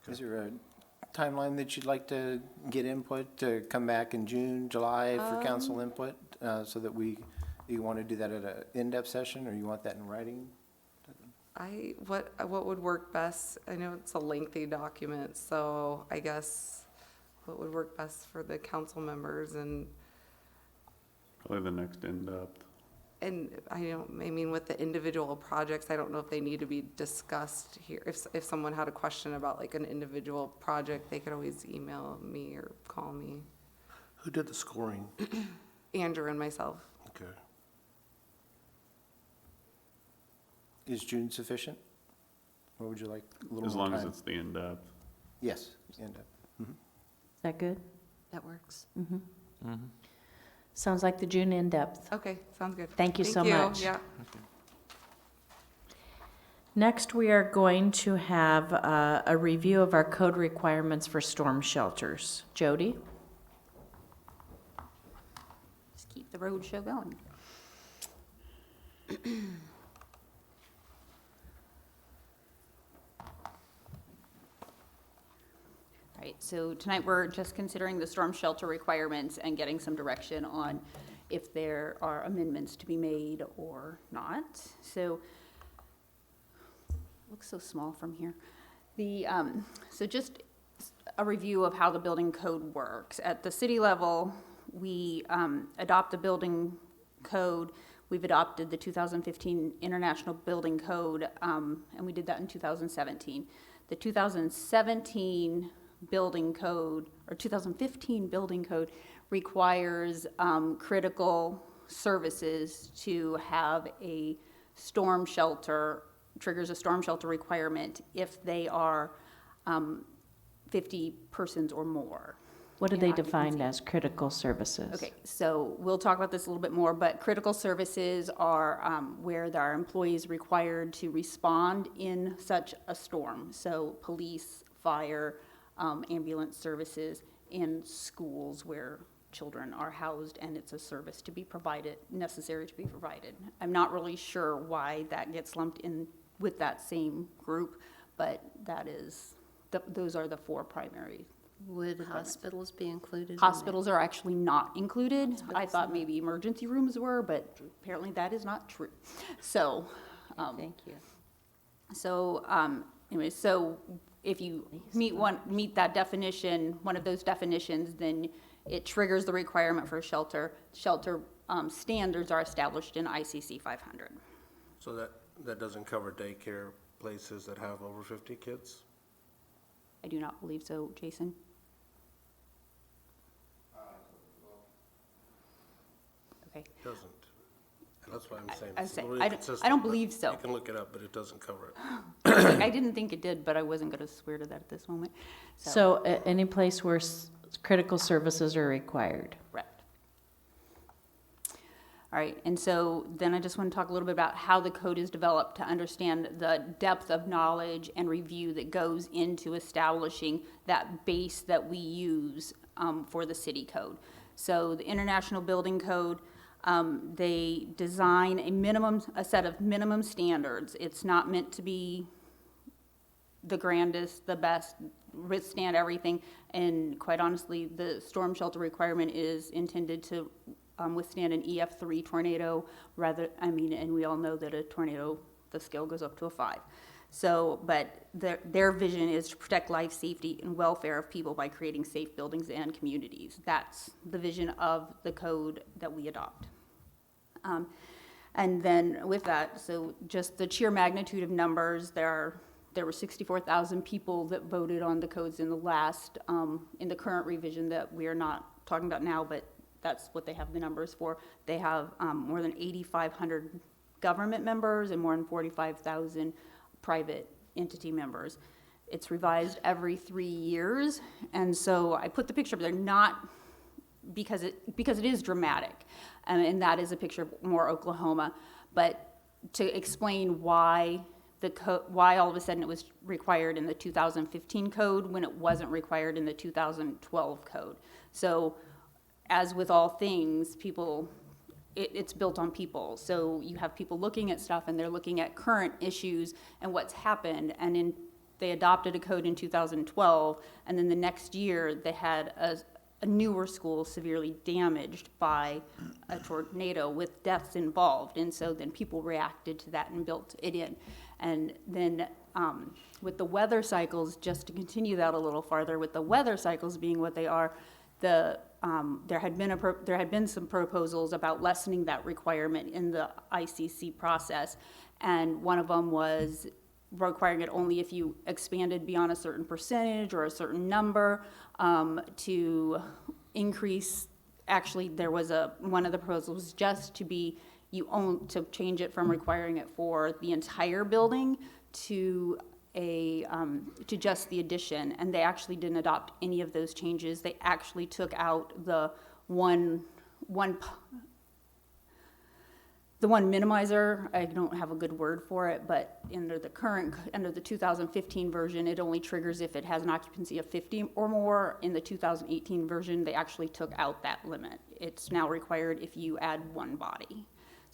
Speaker 12: Is there a timeline that you'd like to get input, to come back in June, July for council input? So that you want to do that at an in-depth session, or you want that in writing?
Speaker 11: What would work best? I know it's a lengthy document, so I guess what would work best for the council members and
Speaker 7: Probably the next in-depth.
Speaker 11: I mean, with the individual projects, I don't know if they need to be discussed here. If someone had a question about like an individual project, they could always email me or call me.
Speaker 9: Who did the scoring?
Speaker 11: Andrew and myself.
Speaker 9: Okay.
Speaker 12: Is June sufficient? Or would you like a little
Speaker 7: As
Speaker 12: more
Speaker 7: long as
Speaker 12: time?
Speaker 7: it's the in-depth.
Speaker 12: Yes, in-depth.
Speaker 2: Is that good?
Speaker 10: That works.
Speaker 2: Sounds like the June in-depth.
Speaker 11: Okay, sounds good.
Speaker 2: Thank you so much.
Speaker 11: Yeah.
Speaker 2: Next, we are going to have a review of our code requirements for storm shelters. Jody?
Speaker 8: Just keep the road show going. All right, so tonight we're just considering the storm shelter requirements and getting some direction on if there are amendments to be made or not. So, looks so small from here. So just a review of how the building code works. At the city level, we adopt a building code. We've adopted the 2015 International Building Code, and we did that in 2017. The 2017 building code, or 2015 building code, requires critical services to have a storm shelter, triggers a storm shelter requirement if they are 50 persons or more.
Speaker 2: What are
Speaker 8: in
Speaker 2: they
Speaker 8: occupancy.
Speaker 2: defined as critical services?
Speaker 8: Okay, so we'll talk about this a little bit more, but critical services are where there are employees required to respond in such a storm. So police, fire, ambulance services, and schools where children are housed, and it's a service to be provided, necessary to be provided. I'm not really sure why that gets lumped in with that same group, but that is, those are the four primary.
Speaker 10: Would hospitals be included? in that?
Speaker 8: Hospitals are actually not included. I thought maybe emergency rooms were, but apparently that is not true. So,
Speaker 10: Thank you.
Speaker 8: so, anyway, so if you meet that definition, one of those definitions, then it triggers the requirement for a shelter. Shelter standards are established in ICC 500.
Speaker 9: So that doesn't cover daycare places that have over 50 kids?
Speaker 8: I do not believe so, Jason. Okay.
Speaker 9: Doesn't. That's why I'm saying
Speaker 8: I
Speaker 9: it's
Speaker 8: say,
Speaker 9: really
Speaker 8: I
Speaker 9: consistent.
Speaker 8: don't
Speaker 9: but
Speaker 8: believe so.
Speaker 9: You can look it up, but it doesn't cover it.
Speaker 8: I didn't think it did, but I wasn't going to swear to that at this moment.
Speaker 2: So any place where critical services are required?
Speaker 8: Correct. All right, and so then I just want to talk a little bit about how the code is developed to understand the depth of knowledge and review that goes into establishing that base that we use for the city code. So the International Building Code, they design a set of minimum standards. It's not meant to be the grandest, the best. withstand everything. And quite honestly, the storm shelter requirement is intended to withstand an EF3 tornado and we all know that a tornado, the scale goes up to a 5. So, but their vision is to protect life, safety, and welfare of people by creating safe buildings and communities. That's the vision of the code that we adopt. And then with that, so just the sheer magnitude of numbers, there were 64,000 people that voted on the codes in the last, in the current revision that we are not talking about now, but that's what they have the numbers for. They have more than 8,500 government members and more than 45,000 private entity members. It's revised every 3 years, and so I put the picture up there not because it is dramatic, and that is a picture of more Oklahoma, but to explain why why all of a sudden it was required in the 2015 code when it wasn't required in the 2012 code. So, as with all things, it's built on people. So you have people looking at stuff and they're looking at current issues and what's happened. And they adopted a code in 2012, and then the next year they had a newer school severely damaged by a tornado with deaths involved. And so then people reacted to that and built it in. And then with the weather cycles, just to continue that a little farther, with the weather cycles being what they are, there had been some proposals about lessening that requirement in the ICC process, and one of them was requiring it only if you expanded beyond a certain percentage or a certain number to increase. Actually, there was one of the proposals just to be to change it from requiring it for the entire building to just the addition, and they actually didn't adopt any of those changes. They actually took out the one minimizer. I don't have a good word for it, but under the 2015 version, it only triggers if it has an occupancy of 50 or more. In the 2018 version, they actually took out that limit. It's now required if you add one body.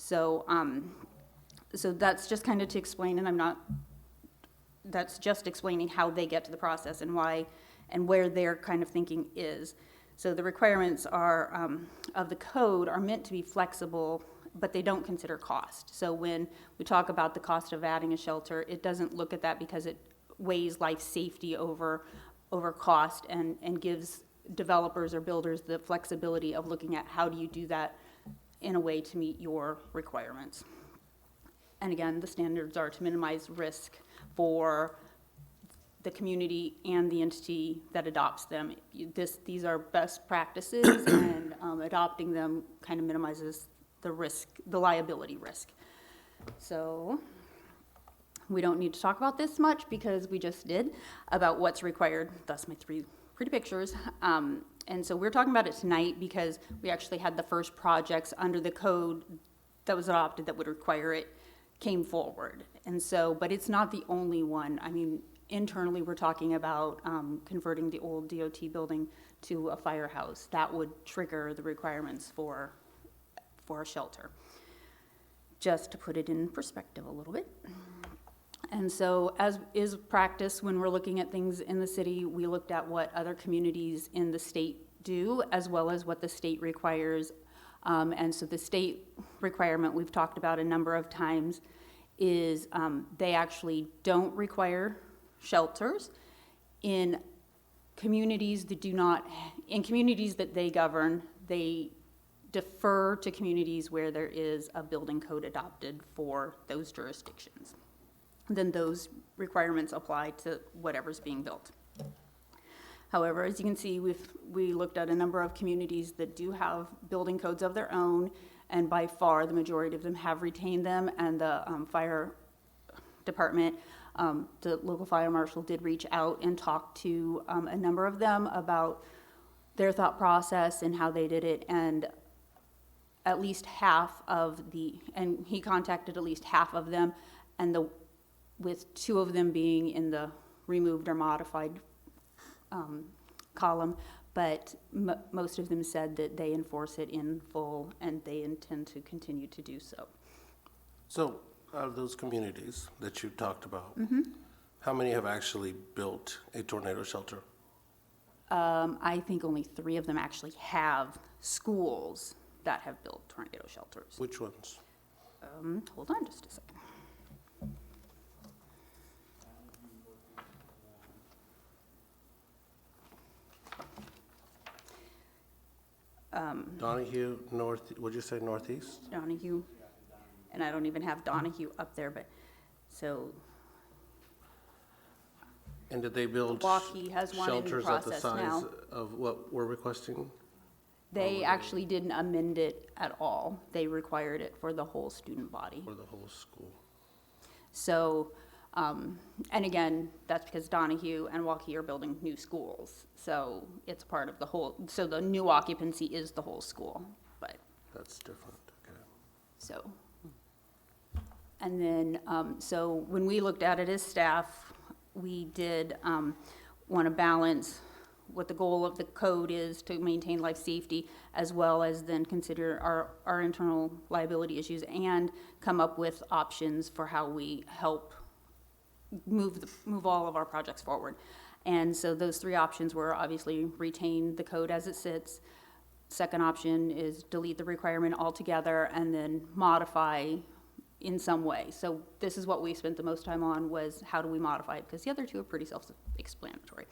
Speaker 8: So, so that's just kind of to explain, and that's just explaining how they get to the process and why and where their kind of thinking is. So the requirements of the code are meant to be flexible, but they don't consider cost. So when we talk about the cost of adding a shelter, it doesn't look at that because it weighs life safety over cost and gives developers or builders the flexibility of looking at how do you do that in a way to meet your requirements. And again, the standards are to minimize risk for the community and the entity that adopts them. These are best practices, and adopting them kind of minimizes the risk, the liability risk. So we don't need to talk about this much because we just did about what's required. Thus my 3 pretty pictures. And so we're talking about it tonight because we actually had the first projects under the code that was adopted that would require it came forward. And so, but it's not the only one. I mean, internally we're talking about converting the old DOT building to a firehouse. That would trigger the requirements for a shelter. Just to put it in perspective a little bit. And so, as is practice when we're looking at things in the city, we looked at what other communities in the state do, as well as what the state requires. And so the state requirement we've talked about a number of times is they actually don't require shelters in communities that in communities that they govern. They defer to communities where there is a building code adopted for those jurisdictions. Then those requirements apply to whatever's being built. However, as you can see, we looked at a number of communities that do have building codes of their own, and by far the majority of them have retained them, and the fire department, the local fire marshal did reach out and talk to a number of them about their thought process and how they did it, and at least half of and he contacted at least half of them, and with 2 of them being in the removed or modified column, but most of them said that they enforce it in full and they intend to continue to do so.
Speaker 9: So, out of those communities that you talked about, How many have actually built a tornado shelter?
Speaker 8: I think only 3 of them actually have schools that have built tornado shelters.
Speaker 9: Which ones?
Speaker 8: Hold on just a second.
Speaker 9: Donahue, would you say northeast?
Speaker 8: Donahue, and I don't even have Donahue up there, but, so,
Speaker 9: And did they build
Speaker 8: Milwaukee has one in
Speaker 9: shelters at the
Speaker 8: process
Speaker 9: size
Speaker 8: now.
Speaker 9: of what we're requesting?
Speaker 8: they actually didn't amend it at all. They required it for the whole student body.
Speaker 9: For the whole school?
Speaker 8: So, and again, that's because Donahue and Milwaukee are building new schools. So it's part of the whole, so the new occupancy is the whole school, but,
Speaker 9: That's different, okay.
Speaker 8: so. And then, so when we looked at it as staff, we did want to balance what the goal of the code is to maintain life safety, as well as then consider our internal liability issues and come up with options for how we help move all of our projects forward. And so those 3 options were obviously retain the code as it sits. Second option is delete the requirement altogether and then modify in some way. So this is what we spent the most time on, was how do we modify it? Because the other 2 are pretty self-explanatory.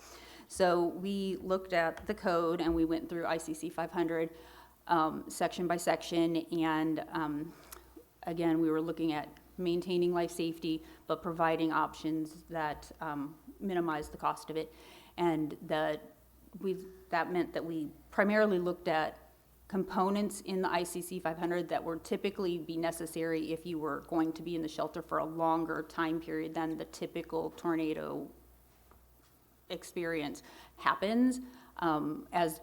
Speaker 8: So we looked at the code and we went through ICC 500 section by section, and again, we were looking at maintaining life safety, but providing options that minimize the cost of it. And that meant that we primarily looked at components in the ICC 500 that would typically be necessary if you were going to be in the shelter for a longer time period than the typical tornado experience happens,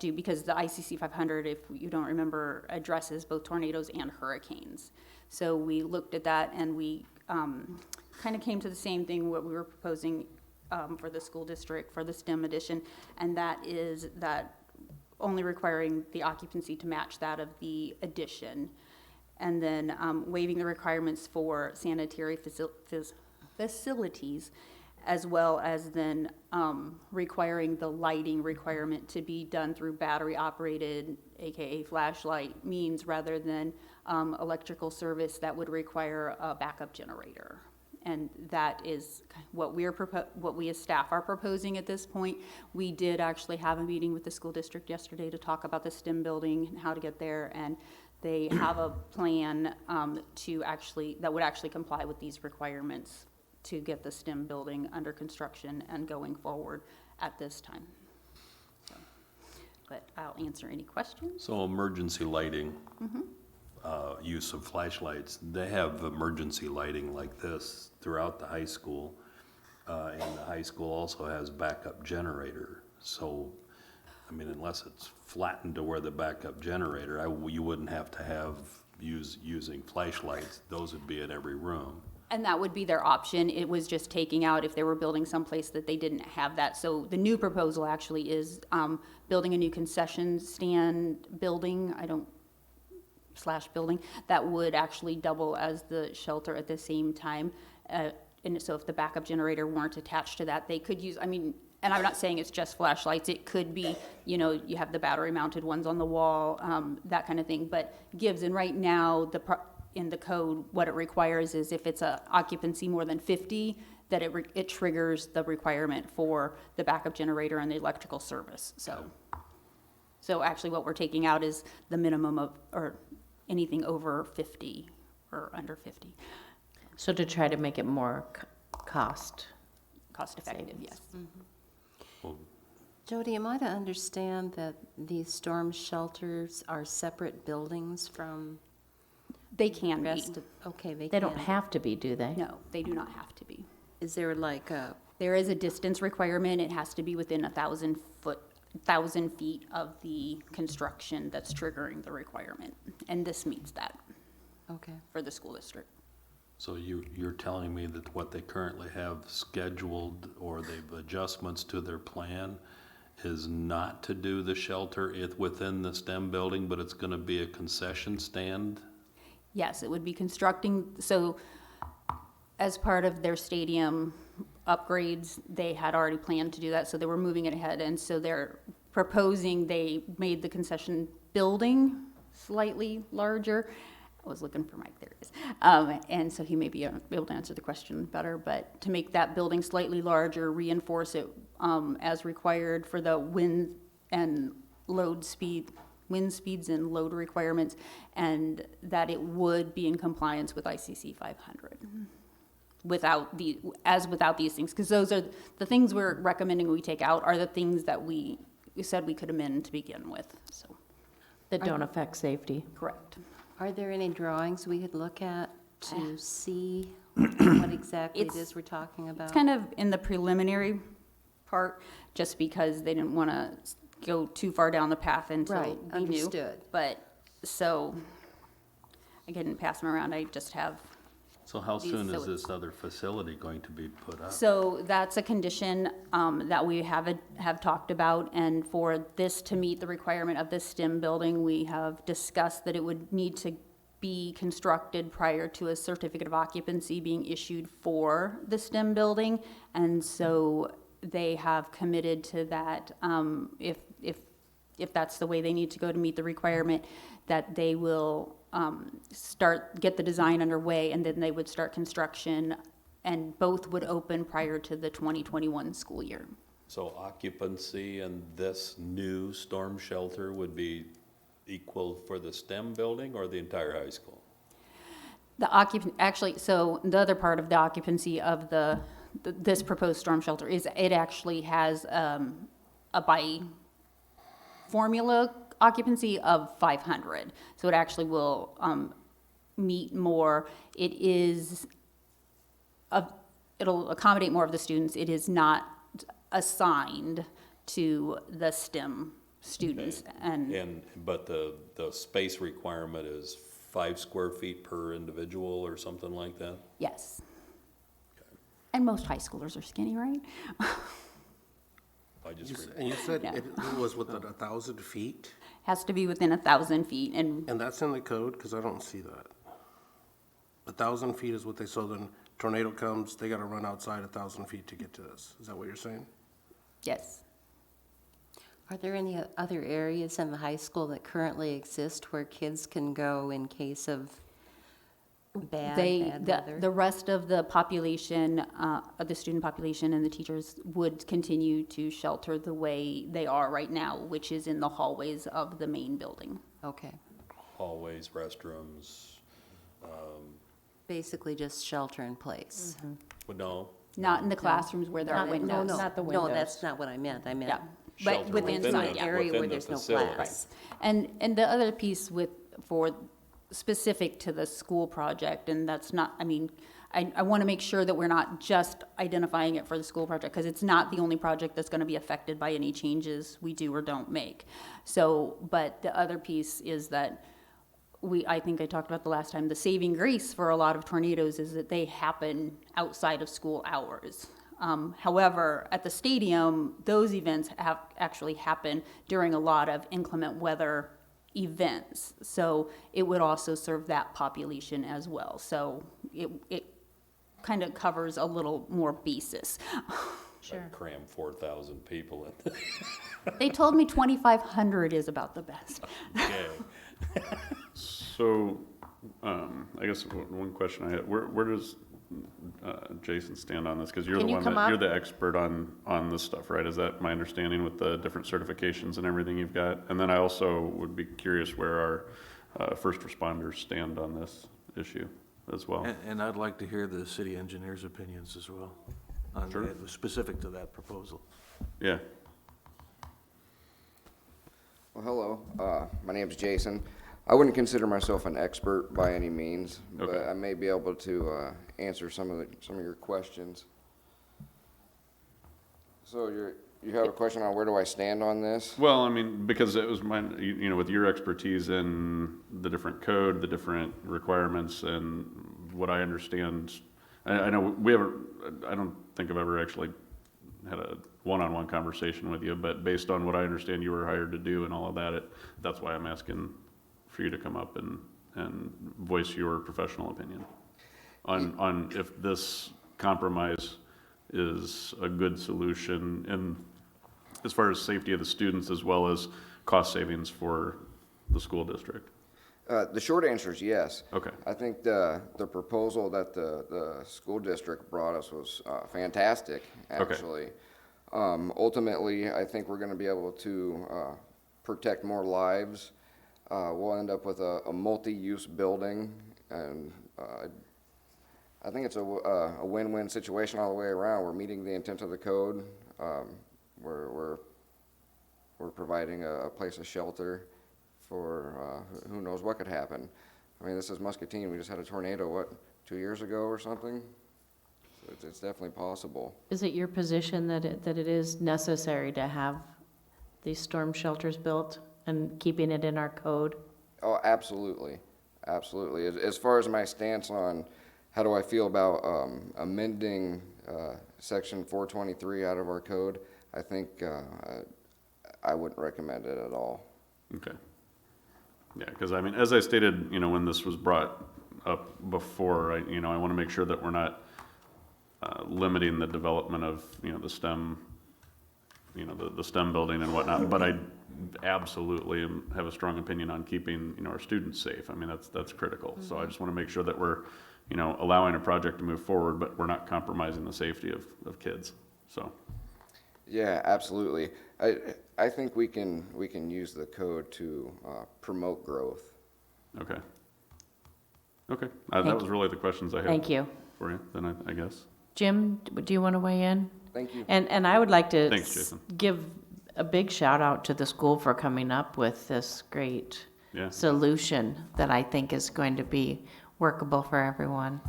Speaker 8: because the ICC 500, if you don't remember, addresses both tornadoes and hurricanes. So we looked at that and we kind of came to the same thing, what we were proposing for the school district for the STEM edition, and that is that only requiring the occupancy to match that of the addition, and then waiving the requirements for sanitary facilities, as well as then requiring the lighting requirement to be done through battery-operated, AKA flashlight means, rather than electrical service that would require a backup generator. And that is what we as staff are proposing at this point. We did actually have a meeting with the school district yesterday to talk about the STEM building and how to get there, and they have a plan that would actually comply with these requirements to get the STEM building under construction and going forward at this time. So, but I'll answer any questions.
Speaker 3: So emergency lighting, use of flashlights, they have emergency lighting like this throughout the high school. And the high school also has backup generator. So, I mean, unless it's flattened to where the backup generator, you wouldn't have to using flashlights. Those would be in every room.
Speaker 8: And that would be their option. It was just taking out if they were building someplace that they didn't have that. So the new proposal actually is building a new concession stand building, building, that would actually double as the shelter at the same time. And so if the backup generator weren't attached to that, they could use, and I'm not saying it's just flashlights. It could be, you have the battery mounted ones on the wall, that kind of thing. But gives, and right now, in the code, what it requires is if it's a occupancy more than 50, that it triggers the requirement for the backup generator and the electrical service. So actually what we're taking out is the minimum of, or anything over 50 or under 50.
Speaker 2: So to try to make it more cost
Speaker 8: Cost-effective,
Speaker 2: savings.
Speaker 8: yes.
Speaker 3: Well,
Speaker 10: Jody, am I to understand that these storm shelters are separate buildings from
Speaker 8: They can
Speaker 10: the
Speaker 8: be.
Speaker 10: rest of? Okay,
Speaker 2: They don't have to be, do they?
Speaker 8: No, they do not have to be.
Speaker 10: Is there like a,
Speaker 8: There is a distance requirement. It has to be within 1,000 feet of the construction that's triggering the requirement. And this meets that
Speaker 10: okay.
Speaker 8: for the school district.
Speaker 3: So you're telling me that what they currently have scheduled, or they've adjustments to their plan, is not to do the shelter within the STEM building, but it's gonna be a concession stand?
Speaker 8: Yes, it would be constructing, so as part of their stadium upgrades. They had already planned to do that, so they were moving it ahead. And so they're proposing, they made the concession building slightly larger. I was looking for Mike, there it is. And so he may be able to answer the question better, but to make that building slightly larger, reinforce it as required for the wind speeds and load requirements, and that it would be in compliance with ICC 500 without these things, because those are the things we're recommending we take out are the things that we said we could amend to begin with, so.
Speaker 2: That don't affect safety.
Speaker 8: Correct.
Speaker 10: Are there any drawings we could look at to see what exactly it is we're talking about?
Speaker 8: It's kind of in the preliminary part, just because they didn't want to go too far down the path until
Speaker 10: Right,
Speaker 8: we knew.
Speaker 10: understood.
Speaker 8: But, so, I couldn't pass them around, I just have.
Speaker 3: So how soon is
Speaker 8: So-
Speaker 3: this other facility going to be put up?
Speaker 8: So that's a condition that we have talked about, and for this to meet the requirement of this STEM building, we have discussed that it would need to be constructed prior to a certificate of occupancy being issued for the STEM building, and so they have committed to that, if that's the way they need to go to meet the requirement, that they will get the design underway, and then they would start construction, and both would open prior to the 2021 school year.
Speaker 3: So occupancy in this new storm shelter would be equal for the STEM building or the entire high school?
Speaker 8: Actually, so the other part of the occupancy of this proposed storm shelter is it actually has a by formula occupancy of 500. So it actually will meet more. It'll accommodate more of the students. It is not assigned to the STEM students.
Speaker 3: Okay. But the space requirement is 5 square feet per individual or something like that?
Speaker 8: Yes. And most high schoolers are skinny, right?
Speaker 3: I just read.
Speaker 9: And you said
Speaker 8: No.
Speaker 9: it was within 1,000 feet?
Speaker 8: Has to be within 1,000 feet, and
Speaker 9: And that's in the code, because I don't see that. 1,000 feet is what they, so then tornado comes, they gotta run outside 1,000 feet to get to this. Is that what you're saying?
Speaker 8: yes.
Speaker 10: Are there any other areas in the high school that currently exist where kids can go in case of bad weather?
Speaker 8: The rest of the population, of the student population and the teachers would continue to shelter the way they are right now, which is in the hallways of the main building.
Speaker 10: Okay,
Speaker 3: Hallways, restrooms,
Speaker 10: basically just shelter in place.
Speaker 3: but no.
Speaker 8: Not in the classrooms where there are
Speaker 10: No,
Speaker 8: windows.
Speaker 10: no,
Speaker 2: Not the
Speaker 10: no,
Speaker 2: windows.
Speaker 10: that's not what I meant. I meant
Speaker 8: Yeah, but
Speaker 3: Shelter
Speaker 8: within
Speaker 3: within
Speaker 8: inside,
Speaker 3: the-
Speaker 8: yeah.
Speaker 10: area
Speaker 3: within
Speaker 10: where
Speaker 3: the
Speaker 10: there's no
Speaker 3: facility.
Speaker 10: class.
Speaker 8: And the other piece for specific to the school project, and that's not, I mean, I want to make sure that we're not just identifying it for the school project, because it's not the only project that's going to be affected by any changes we do or don't make. So, but the other piece is that I think I talked about the last time, the saving grace for a lot of tornadoes is that they happen outside of school hours. However, at the stadium, those events have actually happened during a lot of inclement weather events. So it would also serve that population as well. So it kind of covers a little more basis.
Speaker 3: I'd cram 4,000 people in.
Speaker 8: They told me 2,500 is about the best.
Speaker 3: Okay.
Speaker 7: So, I guess one question I had, where does Jason stand on this? Because you're
Speaker 2: Can
Speaker 7: the
Speaker 2: you
Speaker 7: one
Speaker 2: come
Speaker 7: that, you're
Speaker 2: up?
Speaker 7: the expert on this stuff, right? Is that my understanding with the different certifications and everything you've got? And then I also would be curious where our first responders stand on this issue as well.
Speaker 4: And I'd like to hear the city engineer's opinions as well, on
Speaker 7: Sure.
Speaker 4: specific to that proposal.
Speaker 7: Yeah,
Speaker 13: Well, hello, my name's Jason. I wouldn't consider myself an expert by any means, but
Speaker 7: Okay.
Speaker 13: I may be able to answer some of your questions. So you have a question on where do I stand on this?
Speaker 7: well, I mean, because it was you know, with your expertise in the different code, the different requirements, and what I understand, I know I don't think I've ever actually had a one-on-one conversation with you, but based on what I understand you were hired to do and all of that, that's why I'm asking for you to come up and voice your professional opinion on if this compromise is a good solution, and as far as safety of the students as well as cost savings for the school district?
Speaker 13: The short answer is yes.
Speaker 7: Okay.
Speaker 13: I think the proposal that the school district brought us was fantastic, actually. Ultimately, I think we're gonna be able to protect more lives. We'll end up with a multi-use building, and I think it's a win-win situation all the way around. We're meeting the intent of the code. We're providing a place of shelter for who knows what could happen. I mean, this is Muscatine. We just had a tornado, 2 years ago or something? So it's definitely possible.
Speaker 2: Is it your position that it is necessary to have these storm shelters built and keeping it in our code?
Speaker 13: Oh, absolutely. Absolutely. As far as my stance on how do I feel about amending Section 423 out of our code, I think I wouldn't recommend it at all.
Speaker 7: Okay. Yeah, because I mean, as I stated, when this was brought up before, I want to make sure that we're not limiting the development of, the STEM, the STEM building and whatnot, but I absolutely have a strong opinion on keeping, our students safe. I mean, that's critical. Mm-hmm. So I just want to make sure that we're, allowing a project to move forward, but we're not compromising the safety of kids, so.
Speaker 13: Yeah, absolutely. I think we can use the code to promote growth.
Speaker 7: Okay. Okay, that was really the questions I had.
Speaker 2: Thank you.
Speaker 7: For you, then I guess.
Speaker 2: Jim, do you want to weigh in?
Speaker 13: Thank you.
Speaker 2: And I would like to
Speaker 7: Thanks, Jason.
Speaker 2: give a big shout out to the school for coming up with this great solution that I think is going to be workable for everyone.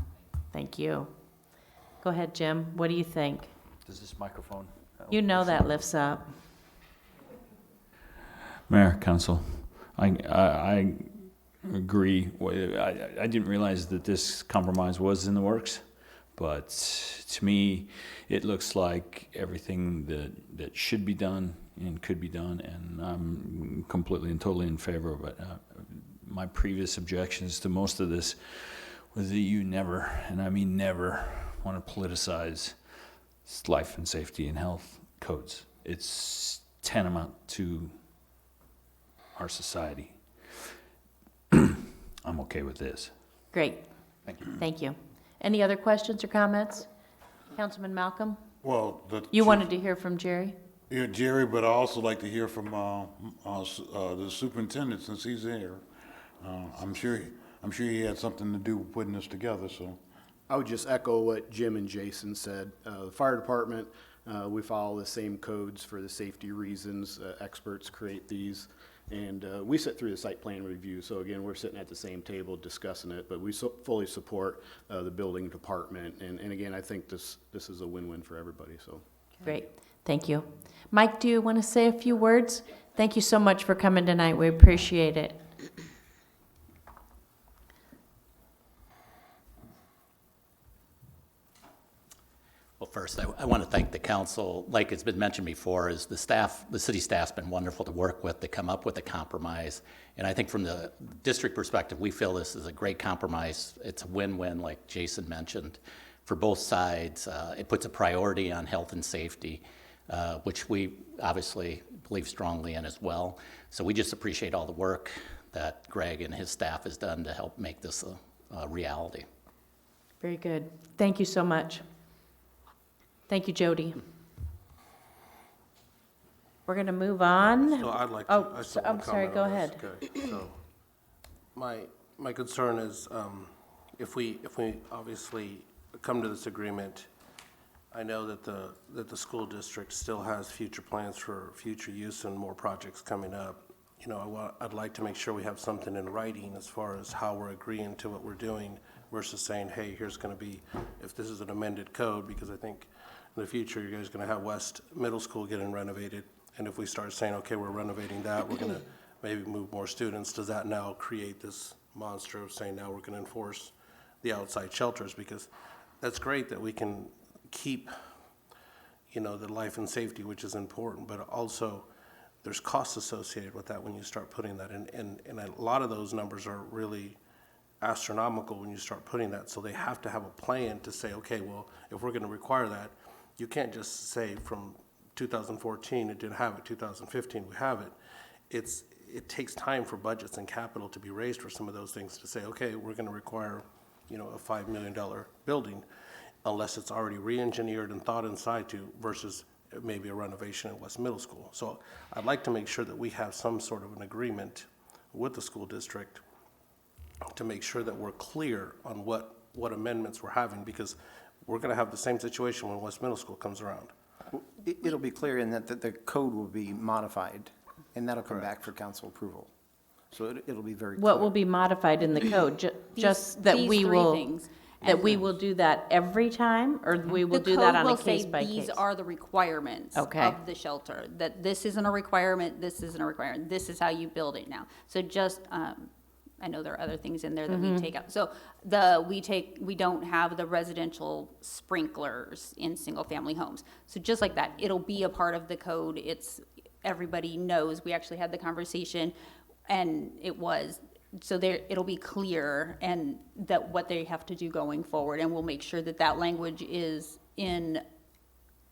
Speaker 2: Thank you. Go ahead, Jim. What do you think?
Speaker 14: Does this microphone?
Speaker 2: You know that lifts up.
Speaker 14: Mayor, Council, I agree. I didn't realize that this compromise was in the works, but to me, it looks like everything that should be done and could be done, and I'm completely and totally in favor of it. My previous objections to most of this was that you never, and I mean never, want to politicize life and safety and health codes. It's tantamount to our society. I'm okay with this.
Speaker 2: Great.
Speaker 14: Thank you.
Speaker 2: Thank you. Any other questions or comments? Councilman Malcolm?
Speaker 1: Well,
Speaker 2: You wanted to hear from Jerry?
Speaker 1: Yeah, Jerry, but I also like to hear from the superintendent since he's here. I'm sure he had something to do with putting this together, so.
Speaker 15: I would just echo what Jim and Jason said. The fire department, we follow the same codes for the safety reasons. Experts create these, and we sit through the site plan review. So again, we're sitting at the same table discussing it, but we fully support the building department. And again, I think this is a win-win for everybody. So
Speaker 2: Great. Thank you. Mike, do you want to say a few words? Thank you so much for coming tonight. We appreciate it.
Speaker 16: Well, first, I want to thank the council. Like it's been mentioned before, is the city staff's been wonderful to work with to come up with a compromise. And I think from the district perspective, we feel this is a great compromise. It's a win-win, like Jason mentioned, for both sides. It puts a priority on health and safety, which we obviously believe strongly in as well. So we just appreciate all the work that Greg and his staff has done to help make this a reality.
Speaker 2: Very good. Thank you so much. Thank you, Jody. We're going to move on.
Speaker 9: So I'd like to.
Speaker 2: Oh, I'm sorry, go ahead.
Speaker 9: Okay, so my concern is if we obviously come to this agreement, I know that the school district still has future plans for future use and more projects coming up. I'd like to make sure we have something in writing as far as how we're agreeing to what we're doing versus saying, hey, here's going to be, if this is an amended code, because I think in the future you guys are going to have West Middle School getting renovated. And if we start saying, okay, we're renovating that, we're going to maybe move more students, does that now create this monster of saying now we're going to enforce the outside shelters? Because that's great that we can keep, the life and safety, which is important, but also there's costs associated with that when you start putting that in. And a lot of those numbers are really astronomical when you start putting that. So they have to have a plan to say, okay, well, if we're going to require that, you can't just say from 2014, it didn't have it, 2015, we have it. It takes time for budgets and capital to be raised for some of those things to say, okay, we're gonna require, a $5 million building, unless it's already re-engineered and thought inside to versus maybe a renovation at West Middle School. So I'd like to make sure that we have some sort of an agreement with the school district to make sure that we're clear on what amendments we're having, because we're gonna have the same situation when West Middle School comes around.
Speaker 12: It'll be clear in that the code will be modified, and that'll come back for council approval. So it'll be very clear.
Speaker 2: What will be modified in the code? Just that
Speaker 8: these
Speaker 2: we
Speaker 8: three
Speaker 2: will,
Speaker 8: things.
Speaker 2: that we will do that every time, or we will do that on a case by
Speaker 8: The code will say
Speaker 2: case?
Speaker 8: these are the requirements
Speaker 2: Okay.
Speaker 8: of the shelter, that this isn't a requirement, this isn't a requirement, this is how you build it now. So just, I know there are other things in there that we take out. So we don't have the residential sprinklers in single-family homes. So just like that, it'll be a part of the code. Everybody knows. We actually had the conversation, and so it'll be clear and that what they have to do going forward, and we'll make sure that language is in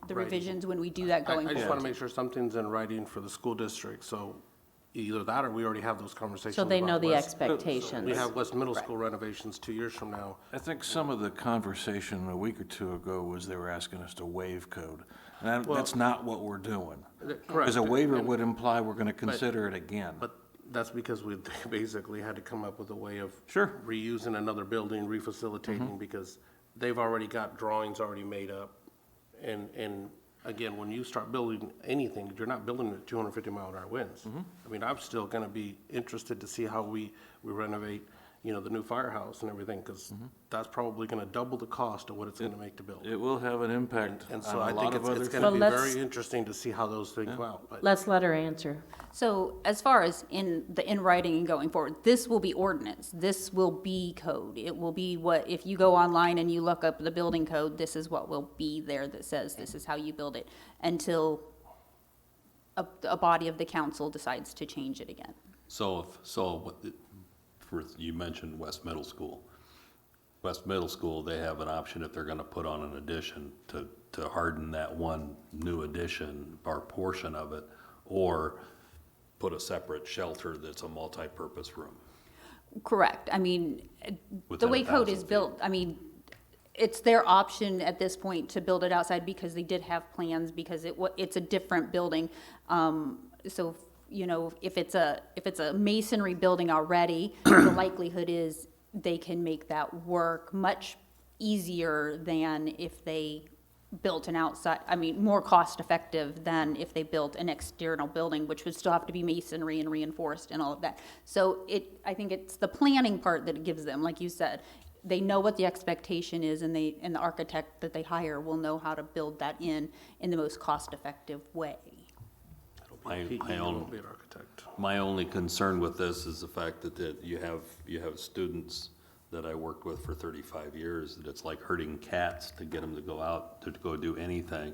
Speaker 8: the
Speaker 9: Right.
Speaker 8: revisions when we do that going
Speaker 9: I just
Speaker 8: forward.
Speaker 9: want to make sure something's in writing for the school district, so either that or we already have those conversations.
Speaker 2: So they know
Speaker 9: about
Speaker 2: the
Speaker 9: West-
Speaker 2: expectations.
Speaker 9: We have West Middle School renovations 2 years from now.
Speaker 4: I think some of the conversation a week or two ago was they were asking us to waive code. And that's not what we're doing.
Speaker 9: Correct.
Speaker 4: Because a waiver would imply we're gonna consider it again.
Speaker 9: But that's because we basically had to come up with a way of
Speaker 4: Sure.
Speaker 9: reusing another building, refacilitating, because they've already got drawings already made up. And again, when you start building anything, you're not building it at 250-mile-an-hour winds. I mean, I'm still gonna be interested to see how we renovate, the new firehouse and everything, because that's probably gonna double the cost of what it's gonna make to build.
Speaker 4: It will have an impact
Speaker 9: And
Speaker 4: on
Speaker 9: so I
Speaker 4: a
Speaker 9: think
Speaker 4: lot of other
Speaker 9: it's
Speaker 4: things.
Speaker 9: gonna be
Speaker 2: Well, let's-
Speaker 9: very interesting to see how those things go out. But
Speaker 2: Let's let her answer.
Speaker 8: So as far as in writing and going forward, this will be ordinance, this will be code. It will be if you go online and you look up the building code, this is what will be there that says this is how you build it, until a body of the council decides to change it again.
Speaker 3: You mentioned West Middle School. West Middle School, they have an option if they're gonna put on an addition to harden that one new addition or portion of it, or put a separate shelter that's a multi-purpose room.
Speaker 8: Correct. I mean, the
Speaker 3: Within
Speaker 8: way code
Speaker 3: 1,000
Speaker 8: is built, I mean, it's their option at this point to build it outside because they did have plans, because it's a different building. So, if it's a masonry building already, the likelihood is they can make that work much easier than if they built an outside, more cost effective than if they built an external building, which would still have to be masonry and reinforced and all of that. So I think it's the planning part that it gives them, like you said. They know what the expectation is, and the architect that they hire will know how to build that in the most cost effective way.
Speaker 3: My only concern with this is the fact that you have students that I worked with for 35 years, that it's like herding cats to get them to go out, to go do anything.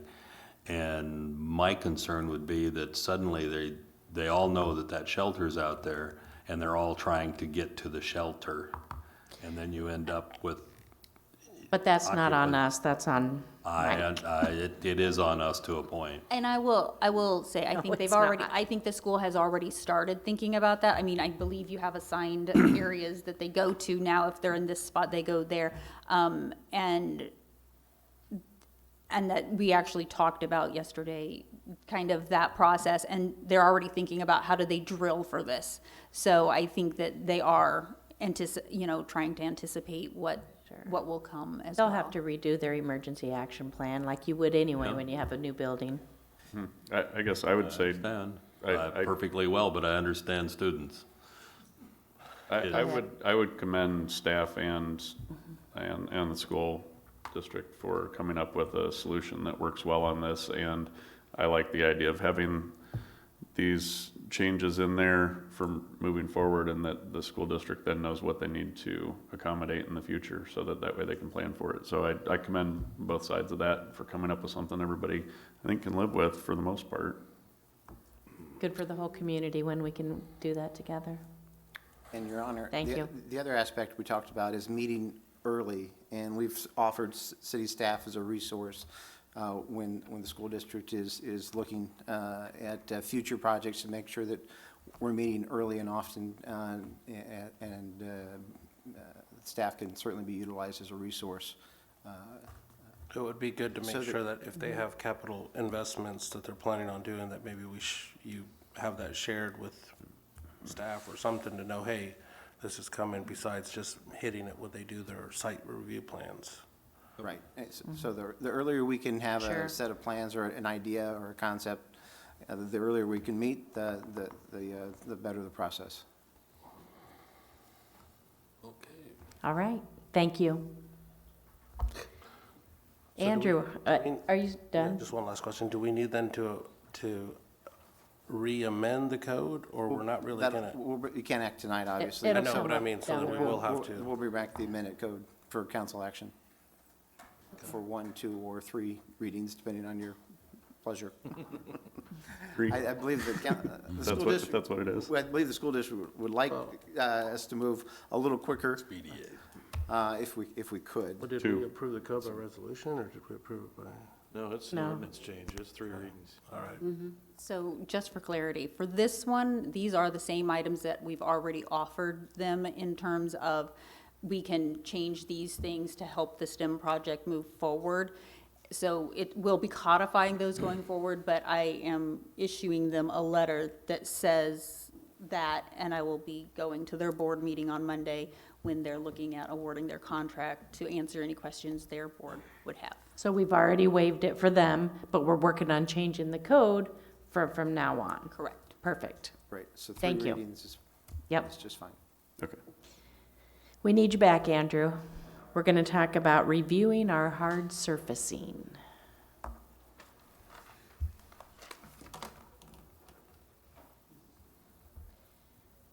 Speaker 3: And my concern would be that suddenly they all know that shelter's out there, and they're all trying to get to the shelter. And then you end up with.
Speaker 2: But that's not on us, that's on Mike.
Speaker 3: It is on us to a point.
Speaker 8: And I will say, I think
Speaker 2: it's not.
Speaker 8: I think the school has already started thinking about that. I believe you have assigned areas that they go to now. If they're in this spot, they go there. And that we actually talked about yesterday, kind of that process, and they're already thinking about how do they drill for this. So I think that they are trying to anticipate what will come as well.
Speaker 2: They'll have to redo their emergency action plan like you would anyway when you have a new building.
Speaker 7: I guess I would say,
Speaker 3: Perfectly well, but I understand students.
Speaker 7: I would commend staff and the school district for coming up with a solution that works well on this, and I like the idea of having these changes in there for moving forward, and that the school district then knows what they need to accommodate in the future, so that way they can plan for it. So I commend both sides of that for coming up with something everybody, I think, can live with for the most part.
Speaker 2: Good for the whole community when we can do that together.
Speaker 12: And Your Honor.
Speaker 2: Thank you.
Speaker 12: The other aspect we talked about is meeting early, and we've offered city staff as a resource when the school district is looking at future projects to make sure that we're meeting early and often, and staff can certainly be utilized as a resource.
Speaker 9: It would be good to
Speaker 12: So
Speaker 9: make
Speaker 12: that-
Speaker 9: sure that if they have capital investments that they're planning on doing, that maybe you have that shared with staff or something to know, hey, this is coming, besides just hitting it when they do their site review plans.
Speaker 12: Right. So the earlier we can have
Speaker 2: Sure.
Speaker 12: a set of plans or an idea or a concept, the earlier we can meet, the better the process.
Speaker 3: Okay.
Speaker 2: All right, thank you. Andrew, are you done?
Speaker 9: Just one last question. Do we need then to re-amend the code, or we're not really gonna?
Speaker 12: You can't act tonight, obviously.
Speaker 2: it'll
Speaker 9: I know,
Speaker 2: come
Speaker 9: but I
Speaker 2: up
Speaker 9: mean, so
Speaker 2: down
Speaker 9: then we
Speaker 2: the road.
Speaker 9: will have to.
Speaker 12: We'll bring back the amended code for council action for 1, 2, or 3 readings, depending on your pleasure. I believe the school district.
Speaker 7: That's what it is.
Speaker 12: I believe the school district would like us to move a little quicker. If we could.
Speaker 9: Did
Speaker 7: Two.
Speaker 9: we approve the code by resolution, or did we approve it by?
Speaker 4: No, it's
Speaker 2: No.
Speaker 4: an ordinance change, it's 3 readings.
Speaker 9: All right.
Speaker 8: So just for clarity, for this one, these are the same items that we've already offered them in terms of we can change these things to help the STEM project move forward. So it will be codifying those going forward, but I am issuing them a letter that says that, and I will be going to their board meeting on Monday when they're looking at awarding their contract to answer any questions their board would have.
Speaker 2: So we've already waived it for them, but we're working on changing the code from now on.
Speaker 8: Correct.
Speaker 2: Perfect.
Speaker 12: Right, so 3
Speaker 2: Thank you.
Speaker 12: readings
Speaker 2: Yep.
Speaker 12: is just fine.
Speaker 7: Okay.
Speaker 2: We need you back, Andrew. We're going to talk about reviewing our hard surfacing.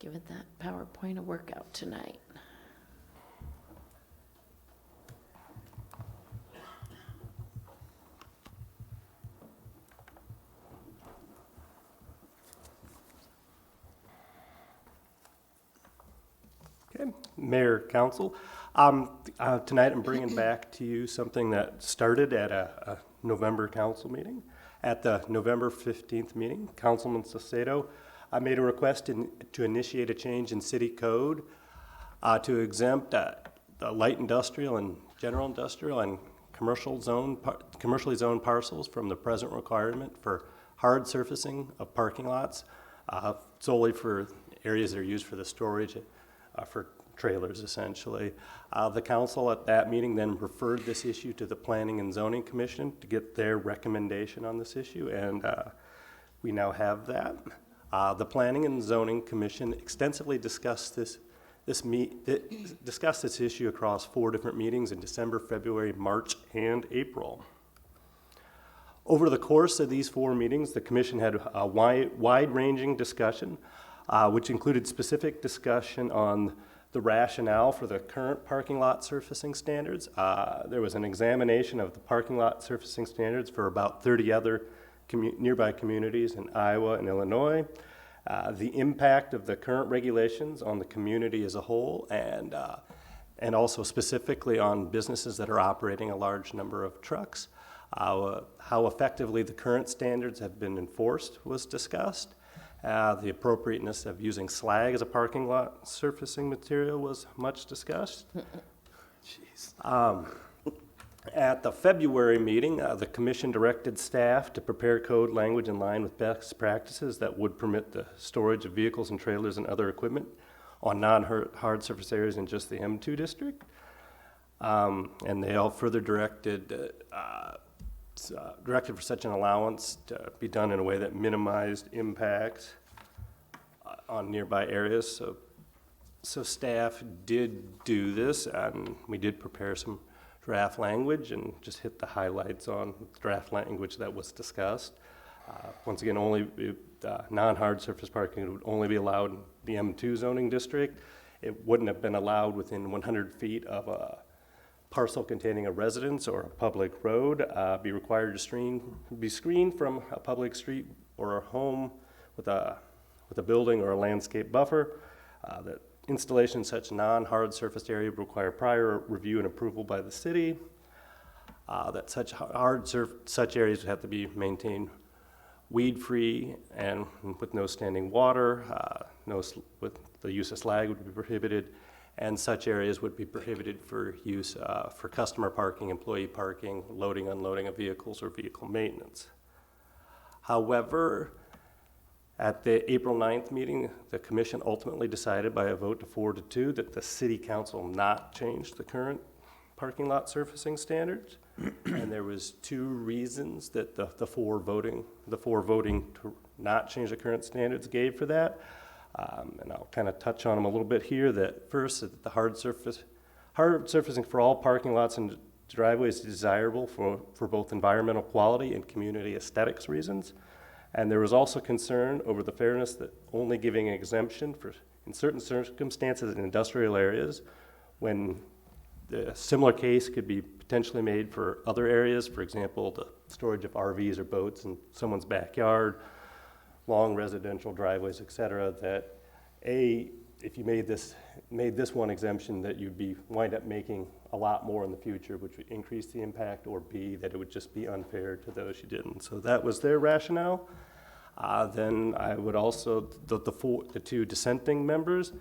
Speaker 2: Giving that PowerPoint a workout tonight.
Speaker 6: Okay, Mayor, Council. Tonight I'm bringing back to you something that started at a November council meeting. At the November 15th meeting, Councilman Saucedo made a request to initiate a change in city code to exempt the light industrial and general industrial and commercially zoned parcels from the present requirement for hard surfacing of parking lots solely for areas that are used for the storage for trailers, essentially. The council at that meeting then referred this issue to the Planning and Zoning Commission to get their recommendation on this issue, and we now have that. The Planning and Zoning Commission extensively discussed this issue across 4 different meetings in December, February, March, and April. Over the course of these 4 meetings, the commission had a wide-ranging discussion, which included specific discussion on the rationale for the current parking lot surfacing standards. There was an examination of the parking lot surfacing standards for about 30 other nearby communities in Iowa and Illinois, the impact of the current regulations on the community as a whole, and also specifically on businesses that are operating a large number of trucks. How effectively the current standards have been enforced was discussed. The appropriateness of using slag as a parking lot surfacing material was much discussed. At the February meeting, the commission directed staff to prepare code language in line with best practices that would permit the storage of vehicles and trailers and other equipment on non-hard surface areas in just the M2 district. And they all further directed for such an allowance to be done in a way that minimized impacts on nearby areas. So staff did do this, and we did prepare some draft language and just hit the highlights on draft language that was discussed. Once again, only non-hard surface parking would only be allowed in the M2 zoning district. It wouldn't have been allowed within 100 feet of a parcel containing a residence or a public road, be required to be screened from a public street or a home with a building or a landscape buffer. That installation in such non-hard surfaced area would require prior review and approval by the city. that such areas would have to be maintained weed-free and with no standing water, with the use of slag would be prohibited, and such areas would be prohibited for use for customer parking, employee parking, loading, unloading of vehicles, or vehicle maintenance. However, at the April 9th meeting, the commission ultimately decided by a vote of 4-2 that the city council not change the current parking lot surfacing standards. And there was 2 reasons that the four voting to not change the current standards gave for that. And I'll kind of touch on them a little bit here. That first, that the hard surfacing for all parking lots and driveways is desirable for both environmental quality and community aesthetics reasons. And there was also concern over the fairness that only giving an exemption in certain circumstances in industrial areas when the similar case could be potentially made for other areas, for example, the storage of RVs or boats in someone's backyard, long residential driveways, et cetera, that if you made this one exemption, that you'd wind up making a lot more in the future, which would increase the impact, or B, that it would just be unfair to those you didn't. So that was their rationale. Then I would also, the 2 dissenting members,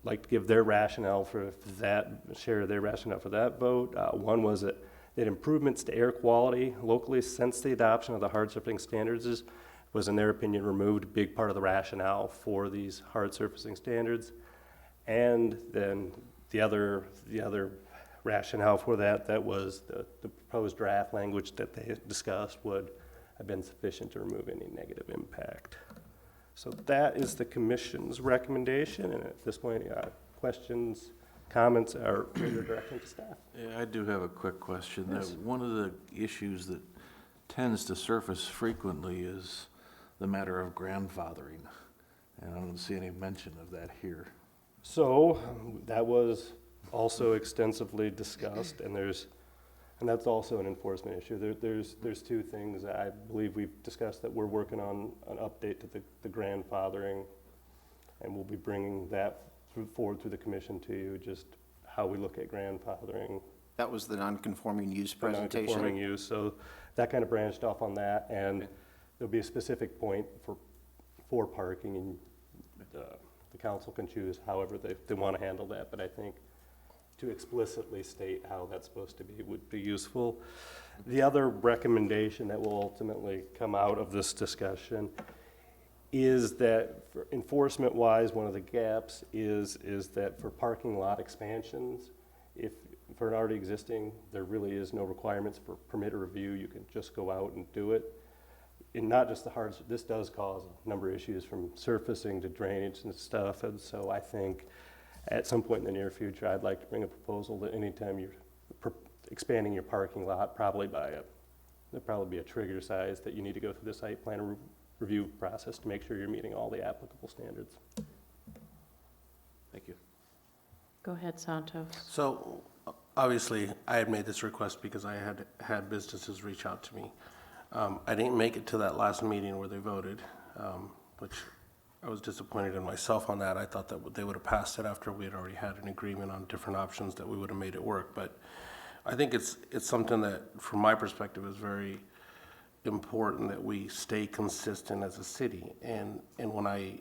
Speaker 6: like to give their rationale for that, share their rationale for that vote. One was that improvements to air quality locally since the adoption of the hard surfacing standards was, in their opinion, removed a big part of the rationale for these hard surfacing standards. And then the other rationale for that was the proposed draft language that they discussed would have been sufficient to remove any negative impact. So that is the commission's recommendation, and at this point, questions, comments, or your direction to staff?
Speaker 4: Yeah, I do have a quick question.
Speaker 6: Yes.
Speaker 4: One of the issues that tends to surface frequently is the matter of grandfathering, and I don't see any mention of that here.
Speaker 6: So that was also extensively discussed, and that's also an enforcement issue. There's 2 things that I believe we've discussed that we're working on an update to the grandfathering, and we'll be bringing that forward through the commission to you, just how we look at grandfathering.
Speaker 12: That was the non-conforming use presentation?
Speaker 6: Non-conforming use, so that kind of branched off on that, and there'll be a specific point for parking, and the council can choose however they want to handle that, but I think to explicitly state how that's supposed to be would be useful. The other recommendation that will ultimately come out of this discussion is that enforcement-wise, one of the gaps is that for parking lot expansions, if for an already existing, there really is no requirements for permit or review. You can just go out and do it. And not just this does cause a number of issues from surfacing to drainage and stuff, and so I think at some point in the near future, I'd like to bring a proposal that anytime you're expanding your parking lot, there'll probably be a trigger size that you need to go through the site plan review process to make sure you're meeting all the applicable standards.
Speaker 4: Thank you.
Speaker 2: Go ahead, Santos.
Speaker 9: So, obviously, I had made this request because I had businesses reach out to me. I didn't make it to that last meeting where they voted, which I was disappointed in myself on that. I thought that they would have passed it after we had already had an agreement on different options that we would have made it work. But I think it's something that, from my perspective, is very important that we stay consistent as a city. And when I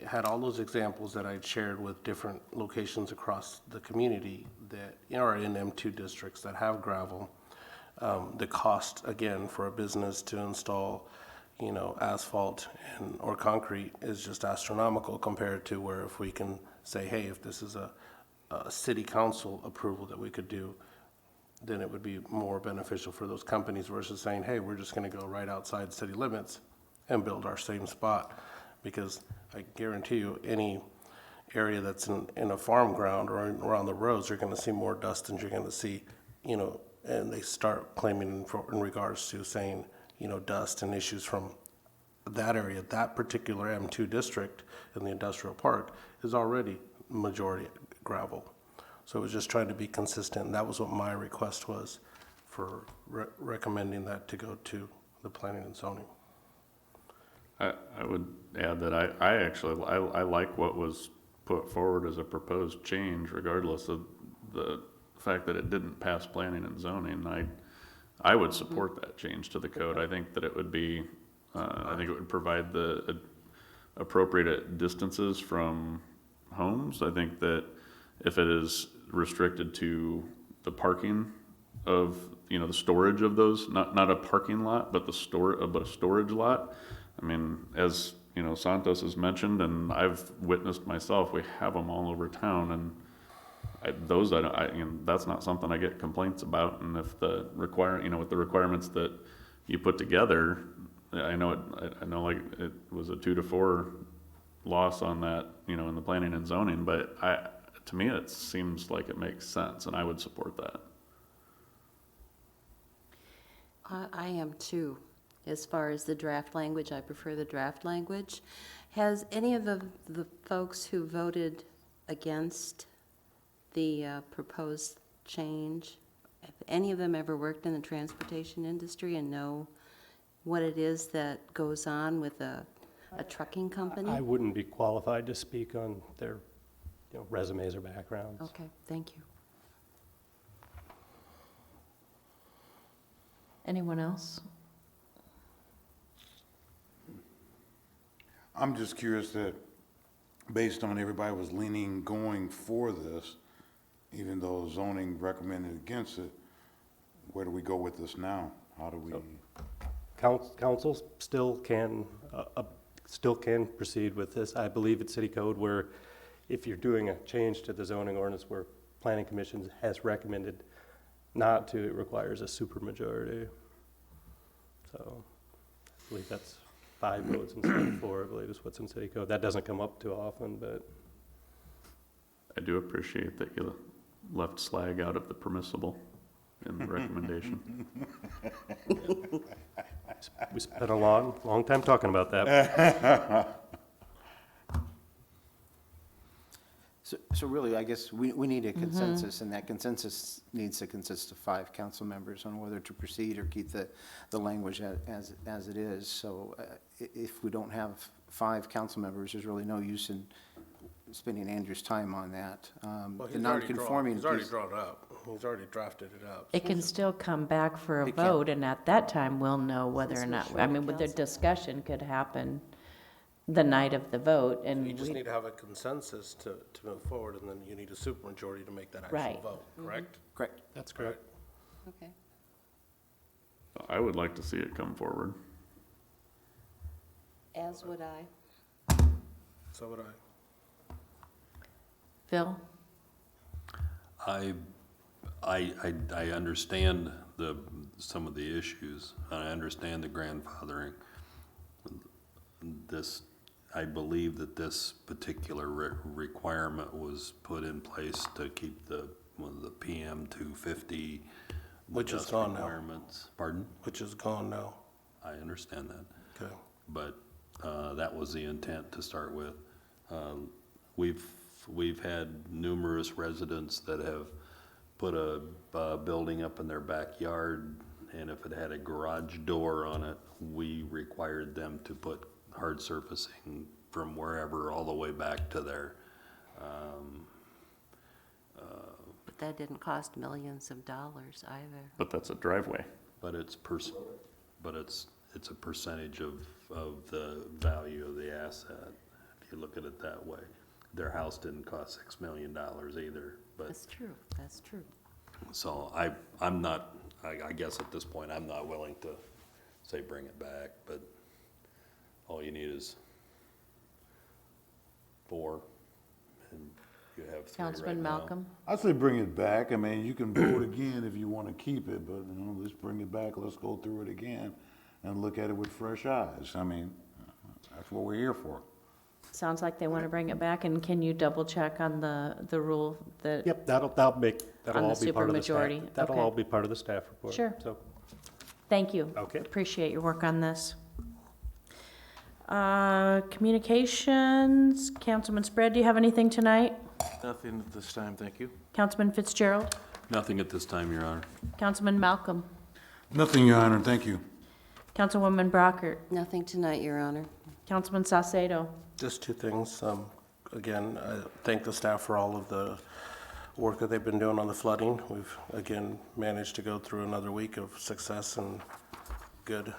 Speaker 9: had all those examples that I'd shared with different locations across the community that are in M2 districts that have gravel, the cost, again, for a business to install asphalt or concrete is just astronomical compared to where if we can say, hey, if this is a city council approval that we could do, then it would be more beneficial for those companies versus saying, hey, we're just going to go right outside city limits and build our same spot. Because I guarantee you, any area that's in a farm ground or around the roads, you're going to see more dust than you're going to see, and they start claiming in regards to saying, dust and issues from that area. That particular M2 district in the industrial park is already majority gravel. So it was just trying to be consistent, and that was what my request was for recommending that to go to the planning and zoning.
Speaker 7: I would add that I actually like what was put forward as a proposed change, regardless of the fact that it didn't pass planning and zoning. I would support that change to the code. I think that it would be, I think it would provide the appropriate distances from homes. I think that if it is restricted to the parking of, the storage of those, not a parking lot, but but a storage lot. I mean, as, Santos has mentioned, and I've witnessed myself, we have them all over town, and that's not something I get complaints about. And if the with the requirements that you put together, I know like it was a 2-4 loss on that, in the planning and zoning, but to me, it seems like it makes sense, and I would support that.
Speaker 10: I am too. As far as the draft language, I prefer the draft language. Has any of the folks who voted against the proposed change, have any of them ever worked in the transportation industry and know what it is that goes on with a trucking company?
Speaker 6: I wouldn't be qualified to speak on their resumes or backgrounds.
Speaker 10: Okay, thank you.
Speaker 2: Anyone else?
Speaker 1: I'm just curious that, based on everybody was going for this, even though zoning recommended against it, where do we go with this now? How do we?
Speaker 6: Council still can proceed with this. I believe it's city code where if you're doing a change to the zoning ordinance where planning commission has recommended not to, it requires a supermajority. So I believe that's 5 votes instead of 4, I believe is what's in city code. That doesn't come up too often, but.
Speaker 7: I do appreciate that you left slag out of the permissible in the recommendation.
Speaker 6: We spent a long time talking about that.
Speaker 12: So really, I guess we need a consensus, and that consensus needs to consist of 5 council members on whether to proceed or keep the language as it is. So if we don't have 5 council members, there's really no use in spending Andrew's time on that.
Speaker 9: Well,
Speaker 12: The non-conforming
Speaker 9: he's already
Speaker 12: piece-
Speaker 9: drawn it up. He's already drafted it up.
Speaker 2: It can still come back for a
Speaker 12: It can.
Speaker 2: vote, and at that time, we'll know whether or
Speaker 10: Since we're
Speaker 2: not,
Speaker 10: short
Speaker 2: I mean, with the
Speaker 10: council.
Speaker 2: discussion could happen the night of the vote, and
Speaker 9: You just
Speaker 2: we,
Speaker 9: need to have a consensus to move forward, and then you need a supermajority to make that actual
Speaker 2: Right.
Speaker 9: vote, correct?
Speaker 12: Correct.
Speaker 6: That's correct.
Speaker 10: Okay.
Speaker 7: I would like to see it come forward.
Speaker 10: As would I.
Speaker 9: So would I.
Speaker 2: Phil?
Speaker 3: I understand some of the issues, and I understand the grandfathering. I believe that this particular requirement was put in place to keep the PM 250
Speaker 9: Which is
Speaker 3: dust
Speaker 9: gone now.
Speaker 3: requirements. Pardon?
Speaker 9: Which is gone now.
Speaker 3: I understand that.
Speaker 9: Okay.
Speaker 3: But that was the intent to start with. We've had numerous residents that have put a building up in their backyard, and if it had a garage door on it, we required them to put hard surfacing from wherever all the way back to their,
Speaker 10: But that didn't cost millions of dollars either.
Speaker 7: But that's a driveway.
Speaker 3: but it's it's a percentage of the value of the asset, if you look at it that way. Their house didn't cost $6 million either, but,
Speaker 10: That's true, that's true.
Speaker 3: so I'm not, I guess at this point, I'm not willing to say bring it back, but all you need is 4, and you have 3 right
Speaker 2: Councilman
Speaker 3: now.
Speaker 2: Malcolm?
Speaker 1: I say bring it back. I mean, you can vote again if you want to keep it, but, let's bring it back. Let's go through it again and look at it with fresh eyes. I mean, that's what we're here for.
Speaker 2: Sounds like they want to bring it back, and can you double check on the rule that?
Speaker 6: Yep, that'll
Speaker 2: On
Speaker 6: all
Speaker 2: the
Speaker 6: be part of the staff.
Speaker 2: supermajority,
Speaker 6: That'll
Speaker 2: okay.
Speaker 6: all be part of the staff report.
Speaker 2: Sure.
Speaker 6: So,
Speaker 2: Thank you.
Speaker 6: Okay.
Speaker 2: Appreciate your work on this. Communications, Councilman Spread, do you have anything tonight?
Speaker 4: Nothing at this time, thank you.
Speaker 2: Councilman Fitzgerald?
Speaker 3: Nothing at this time, Your Honor.
Speaker 2: Councilman Malcolm?
Speaker 1: Nothing, Your Honor. Thank you.
Speaker 2: Councilwoman Brockert?
Speaker 10: Nothing tonight, Your Honor.
Speaker 2: Councilman Saucedo?
Speaker 9: Just 2 things. Again, I thank the staff for all of the work that they've been doing on the flooding. We've, again, managed to go through another week of success and good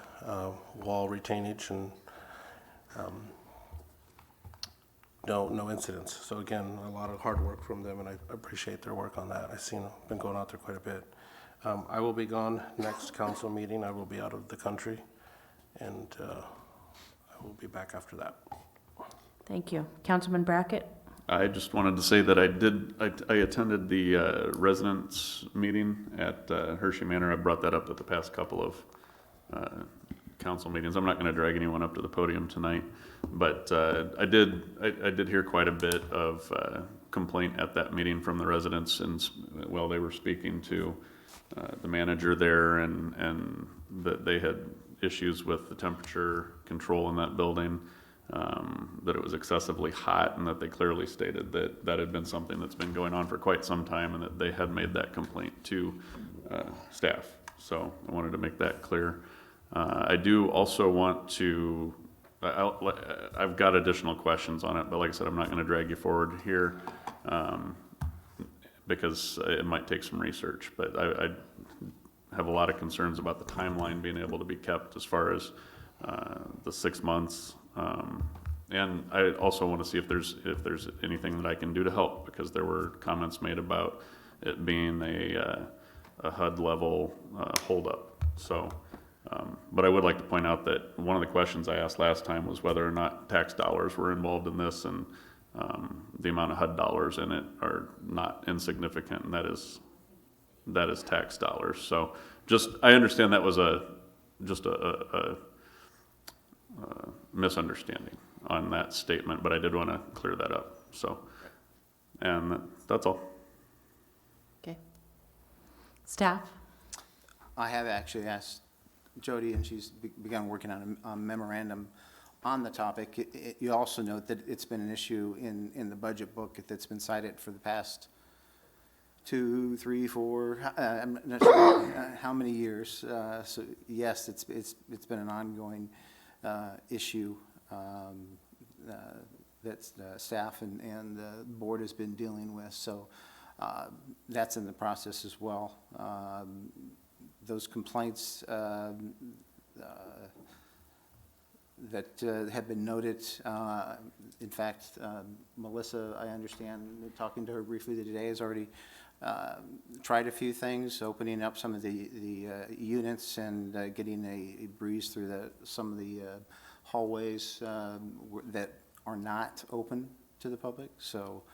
Speaker 9: wall retainage and no incidents. So again, a lot of hard work from them, and I appreciate their work on that. I've been going out there quite a bit. I will be gone next council meeting. I will be out of the country, and I will be back after that.
Speaker 2: Thank you. Councilman Brackett?
Speaker 7: I just wanted to say that I attended the residents meeting at Hershey Manor. I brought that up at the past couple of council meetings. I'm not going to drag anyone up to the podium tonight, but I did hear quite a bit of complaint at that meeting from the residents, and while they were speaking to the manager there, and that they had issues with the temperature control in that building, that it was excessively hot, and that they clearly stated that that had been something that's been going on for quite some time, and that they had made that complaint to staff. So I wanted to make that clear. I do also want to, I've got additional questions on it, but like I said, I'm not going to drag you forward here because it might take some research. But I have a lot of concerns about the timeline being able to be kept as far as the 6 months. And I also want to see if there's anything that I can do to help, because there were comments made about it being a HUD level holdup. So, but I would like to point out that one of the questions I asked last time was whether or not tax dollars were involved in this, and the amount of HUD dollars in it are not insignificant, and that is tax dollars. So just, I understand that was just a misunderstanding on that statement, but I did want to clear that up. So, and that's all.
Speaker 2: Okay. Staff?
Speaker 12: I have actually asked Jody, and she's begun working on a memorandum on the topic. You also note that it's been an issue in the budget book that's been cited for the past 2, 3, 4, I'm not sure how many years. So yes, it's been an ongoing issue that staff and the board has been dealing with. So that's in the process as well. Those complaints that have been noted, in fact, Melissa, I understand, talking to her briefly today, has already tried a few things, opening up some of the units and getting a breeze through some of the hallways that are not open to the public. So,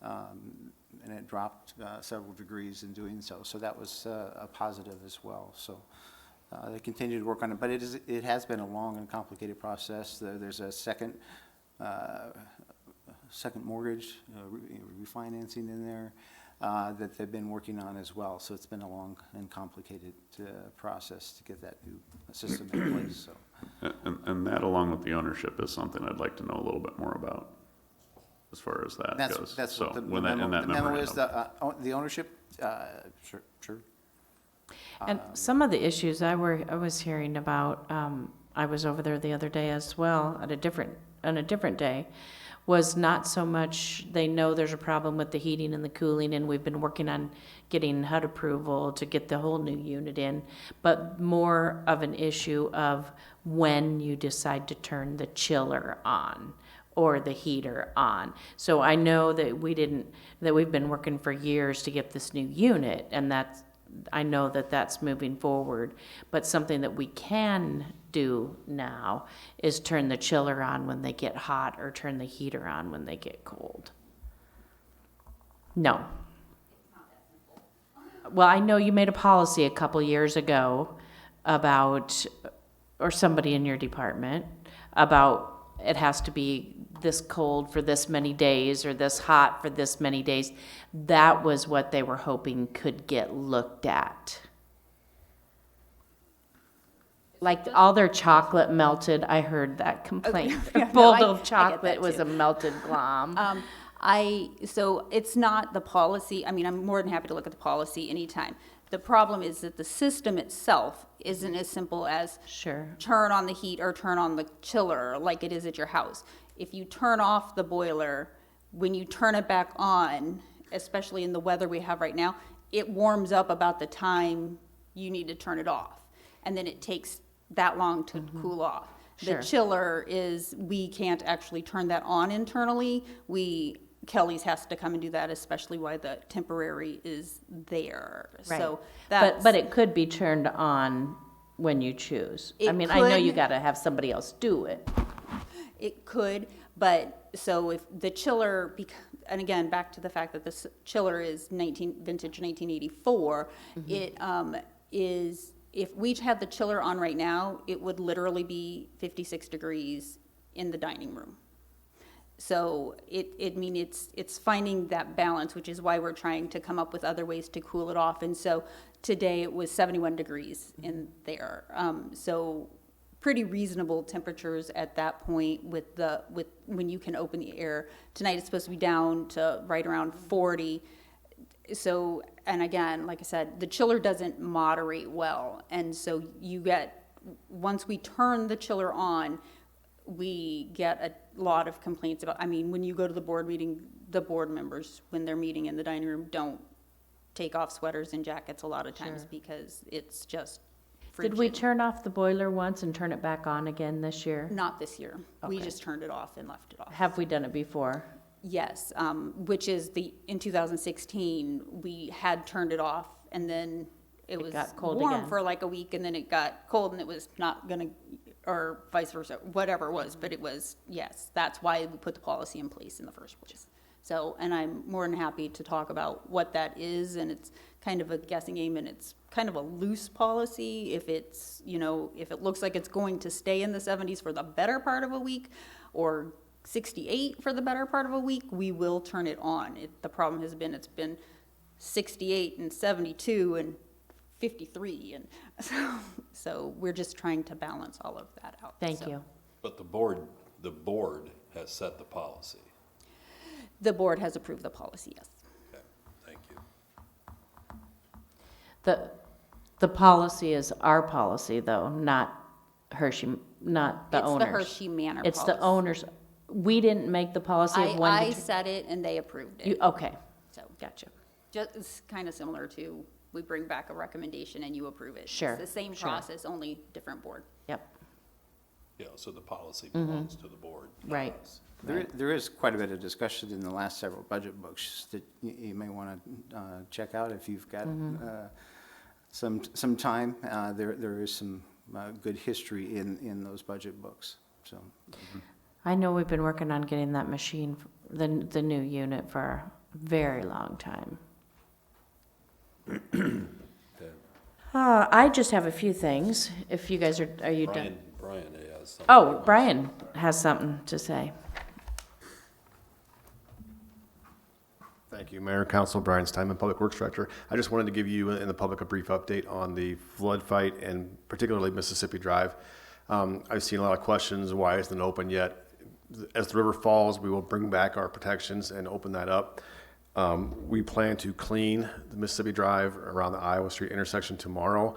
Speaker 12: and it dropped several degrees in doing so. So that was a positive as well. So they continue to work on it, but it has been a long and complicated process. There's a second mortgage refinancing in there that they've been working on as well. So it's been a long and complicated process to get that new system in place. So.
Speaker 7: And that, along with the ownership, is something I'd like to know a little bit more about, as far as that goes.
Speaker 12: That's
Speaker 7: so
Speaker 12: what the
Speaker 7: memo
Speaker 12: is. The ownership. Sure.
Speaker 2: And some of the issues I was hearing about, I was over there the other day as well, on a different day, was not so much they know there's a problem with the heating and the cooling, and we've been working on getting HUD approval to get the whole new unit in, but more of an issue of when you decide to turn the chiller on or the heater on. So I know that we've been working for years to get this new unit, and I know that that's moving forward, but something that we can do now is turn the chiller on when they get hot or turn the heater on when they get cold. No. Well, I know you made a policy a couple years ago about, or somebody in your department, about it has to be this cold for this many days or this hot for this many days. That was what they were hoping could get looked at. Like all their chocolate melted. I heard that complaint.
Speaker 8: Okay.
Speaker 2: Bulldog
Speaker 8: I get
Speaker 2: chocolate
Speaker 8: that
Speaker 2: was
Speaker 8: too.
Speaker 2: a melted glom.
Speaker 8: So it's not the policy. I mean, I'm more than happy to look at the policy anytime. The problem is that the system itself isn't as simple as turn on the heat or turn on the chiller like it is at your house. If you turn off the boiler, when you turn it back on, especially in the weather we have right now, it warms up about the time you need to turn it off. And then it takes that long to cool off.
Speaker 2: Sure.
Speaker 8: The chiller is, we can't actually turn that on internally. Kelly's has to come and do that, especially while the temporary is there.
Speaker 2: Right.
Speaker 8: So
Speaker 2: But it could be turned on when you choose. I
Speaker 8: It
Speaker 2: mean, I know you
Speaker 8: could.
Speaker 2: gotta have somebody else do it.
Speaker 8: It could, but, so if the chiller, and again, back to the fact that this chiller is vintage 1984, it is, if we had the chiller on right now, it would literally be 56 degrees in the dining room. So it's finding that balance, which is why we're trying to come up with other ways to cool it off. And so today it was 71 degrees in there. So pretty reasonable temperatures at that point with when you can open the air. Tonight it's supposed to be down to right around 40. So, and again, like I said, the chiller doesn't moderate well. And so once we turn the chiller on, we get a lot of complaints about, I mean, when you go to the board meeting, the board members, when they're meeting in the dining room, don't take off sweaters and jackets a lot of times because it's just frigid.
Speaker 2: Did we turn off the boiler once and turn it back on again this year?
Speaker 8: Not this year. We
Speaker 2: Okay.
Speaker 8: just turned it off and left it off.
Speaker 2: Have we done it before?
Speaker 8: Yes, which is in 2016, we had turned it off and then it was
Speaker 2: got cold
Speaker 8: warm
Speaker 2: again.
Speaker 8: for like a week and then it got cold and it was not gonna, or vice versa, whatever it was, but it was, yes, that's why we put the policy in place in the first place. So, and I'm more than happy to talk about what that is, and it's kind of a guessing game, and it's kind of a loose policy. If it's, if it looks like it's going to stay in the 70s for the better part of a week, or 68 for the better part of a week, we will turn it on. The problem has been, it's been 68 and 72 and 53, and so we're just trying to balance all of that out.
Speaker 2: Thank
Speaker 8: So
Speaker 2: you.
Speaker 3: But the board has set the policy.
Speaker 8: The board has approved the policy, yes.
Speaker 3: Okay, thank you.
Speaker 2: The policy is our policy, though, not Hershey, not the owners.
Speaker 8: It's the Hershey Manor policy.
Speaker 2: It's the owners. We didn't make the policy of when
Speaker 8: I
Speaker 2: to.
Speaker 8: said it and they approved it.
Speaker 2: Okay,
Speaker 8: So
Speaker 2: gotcha.
Speaker 8: it's kind of similar to, we bring back a recommendation and you approve it.
Speaker 2: Sure,
Speaker 8: It's the same
Speaker 2: sure.
Speaker 8: process, only different board.
Speaker 2: Yep,
Speaker 3: Yeah, so the policy belongs to the board. not
Speaker 2: right.
Speaker 3: us.
Speaker 12: There is quite a bit of discussion in the last several budget books that you may want to check out if you've got some time. There is some good history in those budget books, so.
Speaker 2: I know we've been working on getting that machine, the new unit, for a very long time.
Speaker 3: Okay.
Speaker 2: I just have a few things, if you guys are you done?
Speaker 3: Brian has something.
Speaker 2: Oh, Brian has something to say.
Speaker 17: Thank you, Mayor, Council, Brian Steinman, Public Works Director. I just wanted to give you and the public a brief update on the flood fight and particularly Mississippi Drive. I've seen a lot of questions, why isn't it open yet? As the river falls, we will bring back our protections and open that up. We plan to clean the Mississippi Drive around the Iowa Street intersection tomorrow,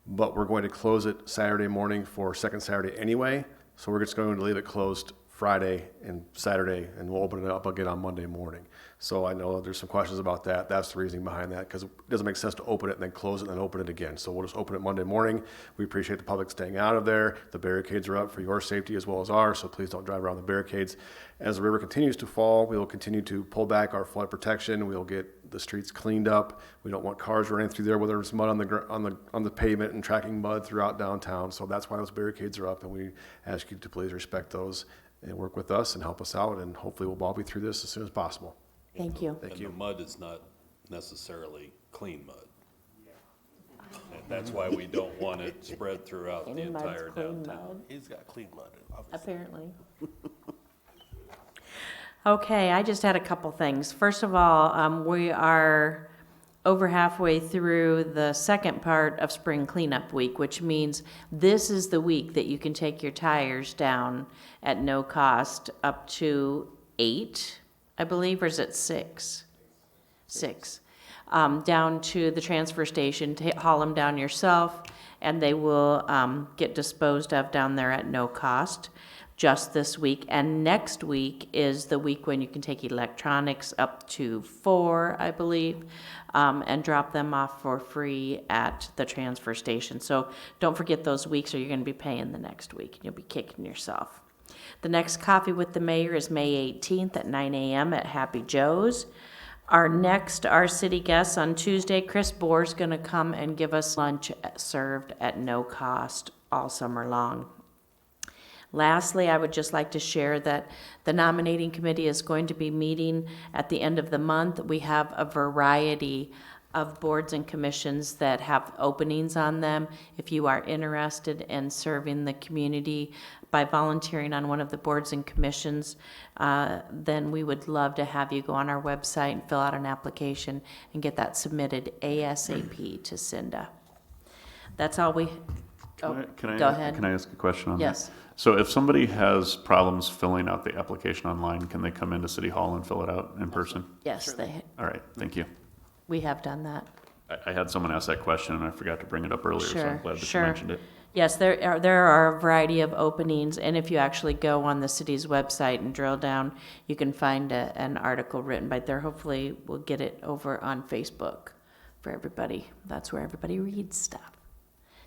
Speaker 17: but we're going to close it Saturday morning for second Saturday anyway. So we're just going to leave it closed Friday and Saturday, and we'll open it up again on Monday morning. So I know there's some questions about that. That's the reasoning behind that, because it doesn't make sense to open it and then close it and then open it again. So we'll just open it Monday morning. We appreciate the public staying out of there. The barricades are up for your safety as well as ours, so please don't drive around the barricades. As the river continues to fall, we will continue to pull back our flood protection. We'll get the streets cleaned up. We don't want cars running through there where there's mud on the pavement and tracking mud throughout downtown. So that's why those barricades are up, and we ask you to please respect those and work with us and help us out, and hopefully we'll all be through this as soon as possible.
Speaker 2: Thank you.
Speaker 3: And the mud is not necessarily clean mud. And that's why we don't want it spread throughout the
Speaker 2: Any mud's
Speaker 3: entire
Speaker 2: clean
Speaker 3: downtown.
Speaker 2: mud,
Speaker 9: He's got clean mud, obviously.
Speaker 2: apparently. Okay, I just had a couple things. First of all, we are over halfway through the second part of spring cleanup week, which means this is the week that you can take your tires down at no cost up to 8, I believe, or is it 6? 6. Down to the transfer station, haul them down yourself, and they will get disposed of down there at no cost. just this week. And next week is the week when you can take electronics up to 4, I believe, and drop them off for free at the transfer station. So don't forget those weeks or you're going to be paying the next week and you'll be kicking yourself. The next Coffee with the Mayor is May 18th at 9 a.m. at Happy Joe's. Our city guests on Tuesday, Chris Boer's going to come and give us lunch served at no cost all summer long. Lastly, I would just like to share that the nominating committee is going to be meeting at the end of the month. We have a variety of boards and commissions that have openings on them. If you are interested in serving the community by volunteering on one of the boards and commissions, then we would love to have you go on our website and fill out an application and get that submitted ASAP to Cinda. That's all we, go ahead.
Speaker 7: Can I ask a question on that?
Speaker 2: Yes.
Speaker 7: So if somebody has problems filling out the application online, can they come into City Hall and fill it out in person?
Speaker 2: Yes,
Speaker 7: All right, thank you.
Speaker 2: we have done that.
Speaker 7: I had someone ask that question and I forgot to bring it up earlier, so I'm glad that you mentioned it.
Speaker 2: Yes, there are a variety of openings, and if you actually go on the city's website and drill down, you can find an article written by there. Hopefully, we'll get it over on Facebook for everybody. That's where everybody reads stuff.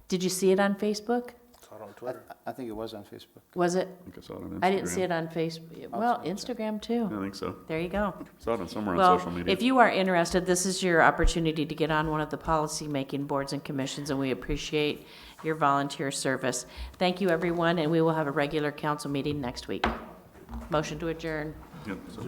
Speaker 2: Did you see it on Facebook?
Speaker 9: Saw it on Twitter.
Speaker 12: I think it was on Facebook.
Speaker 2: Was it?
Speaker 7: I think I saw it on Instagram.
Speaker 2: I didn't see it on Facebook. Well, Instagram too.
Speaker 7: I think so.
Speaker 2: There you go.
Speaker 7: Saw it on somewhere on
Speaker 2: Well,
Speaker 7: social media.
Speaker 2: if you are interested, this is your opportunity to get on one of the policy-making boards and commissions, and we appreciate your volunteer service. Thank you, everyone, and we will have a regular council meeting next week. Motion to adjourn.
Speaker 7: Yep, so